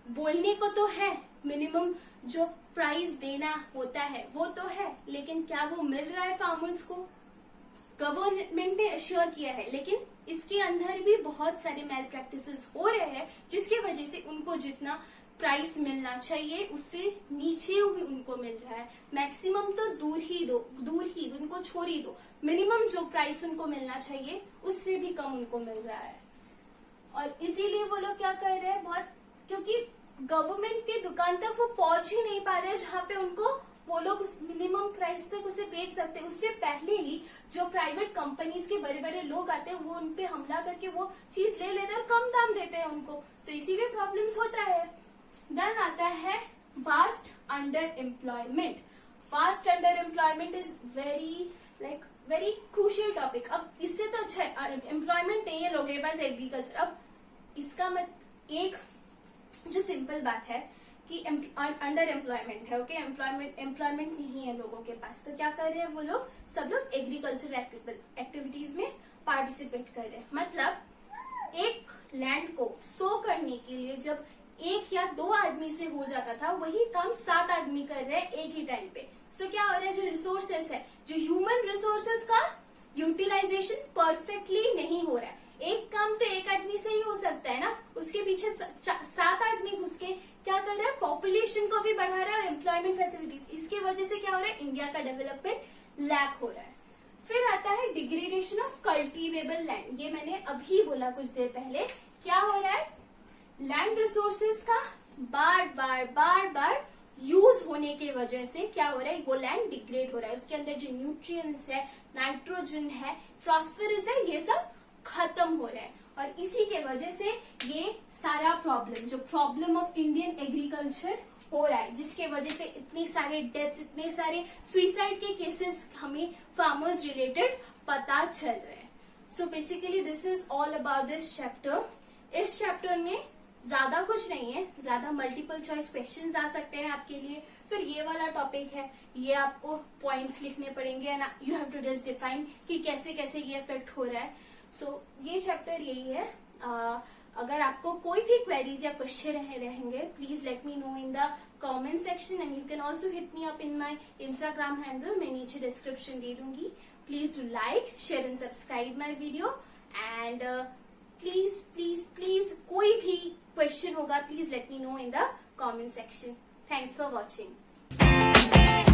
बोलने को तो है, मिनिमम जो प्राइस देना होता है वो तो है, लेकिन क्या वो मिल रहा है फार्मर्स को, गवर्नमेंट ने अश्योर किया है, लेकिन इसके अंदर भी बहुत सारे मैल प्रैक्टिसेस हो रहे हैं जिसकी वजह से उनको जितना प्राइस मिलना चाहिए उससे नीचे ही उनको मिल रहा है। मैक्सिमम तो दूर ही उनको छोड़ ही दो, मिनिमम जो प्राइस उनको मिलना चाहिए उससे भी कम उनको मिल रहा है। और इसीलिए वो लोग क्या कर रहे हैं, बहुत, क्योंकि गवर्नमेंट की दुकान तक वो पहुंच ही नहीं पा रहे जहाँ पे उनको वो लोग उस मिनिमम प्राइस तक उसे बेच सकते। उससे पहले ही जो प्राइवेट कंपनीज के बड़े बड़े लोग आते हैं वो उनपे हमला करके वो चीज ले लेते हैं और कम दाम देते हैं उनको, सो इसीलिए प्रॉब्लम्स होता है। देन आता है vast under employment. Vast under employment is very very crucial topic. अब इससे तो अच्छा है एम्प्लॉयमेंट नहीं है लोगों के पास एग्रीकल्चर। अब इसका एक जो सिंपल बात है कि अंडर एम्प्लॉयमेंट है, ओके, एम्प्लॉयमेंट नहीं है लोगों के पास, तो क्या कर रहे हैं वो लोग, सब लोग एग्रीकल्चर एक्टिविटीज में पार्टिसिपेट कर रहे हैं। मतलब एक लैंड को सो करने के लिए जब 1 या 2 आदमी से हो जाता था, वही काम 7 आदमी कर रहे हैं एक ही टाइम पे। सो क्या हो रहा है, जो रिसोर्सेस है, जो ह्यूमन रिसोर्सेस का यूटिलाइजेशन परफेक्टली नहीं हो रहा है। एक काम तो एक आदमी से ही हो सकता है ना, उसके पीछे 7 आदमी घुस के क्या कर रहा है, पॉपुलेशन को भी बढ़ा रहा है और एम्प्लॉयमेंट फैसिलिटीज। इसकी वजह से क्या हो रहा है, इंडिया का डेवलपमेंट लैक हो रहा है। फिर आता है डिग्रेडेशन ऑफ कल्टीवेबल लैंड। ये मैंने अभी बोला कुछ देर पहले। क्या हो रहा है, लैंड रिसोर्सेस का बार बार यूज होने की वजह से क्या हो रहा है, वो लैंड डिग्रेड हो रहा है। उसके अंदर जो न्यूट्रिएंट्स है, नाइट्रोजन है, फास्फोरस है, ये सब खत्म हो रहा है। और इसी के वजह से ये सारा प्रॉब्लम, जो प्रॉब्लम ऑफ इंडियन एग्रीकल्चर हो रहा है, जिसके वजह से इतने सारे डेथ्स, इतने सारे सुइसाइड के केसेस हमें फार्मर्स रिलेटेड पता चल रहे हैं। So basically this is all about this chapter. इस चैप्टर में ज्यादा कुछ नहीं है, ज्यादा मल्टीपल चॉइस क्वेश्चंस आ सकते हैं आपके लिए। फिर ये वाला टॉपिक है, ये आपको पॉइंट्स लिखने पड़ेंगे and you have to just define कि कैसे कैसे ये इफेक्ट हो रहा है। सो ये चैप्टर यही है। अगर आपको कोई भी क्वेरीज या क्वेश्चन रहेंगे, please let me know in the comment section and you can also hit me up in my Instagram handle, मैं नीचे डिस्क्रिप्शन दे दूंगी। Please do like, share and subscribe my video and please कोई भी question होगा, please let me know in the comment section. Thanks for watching.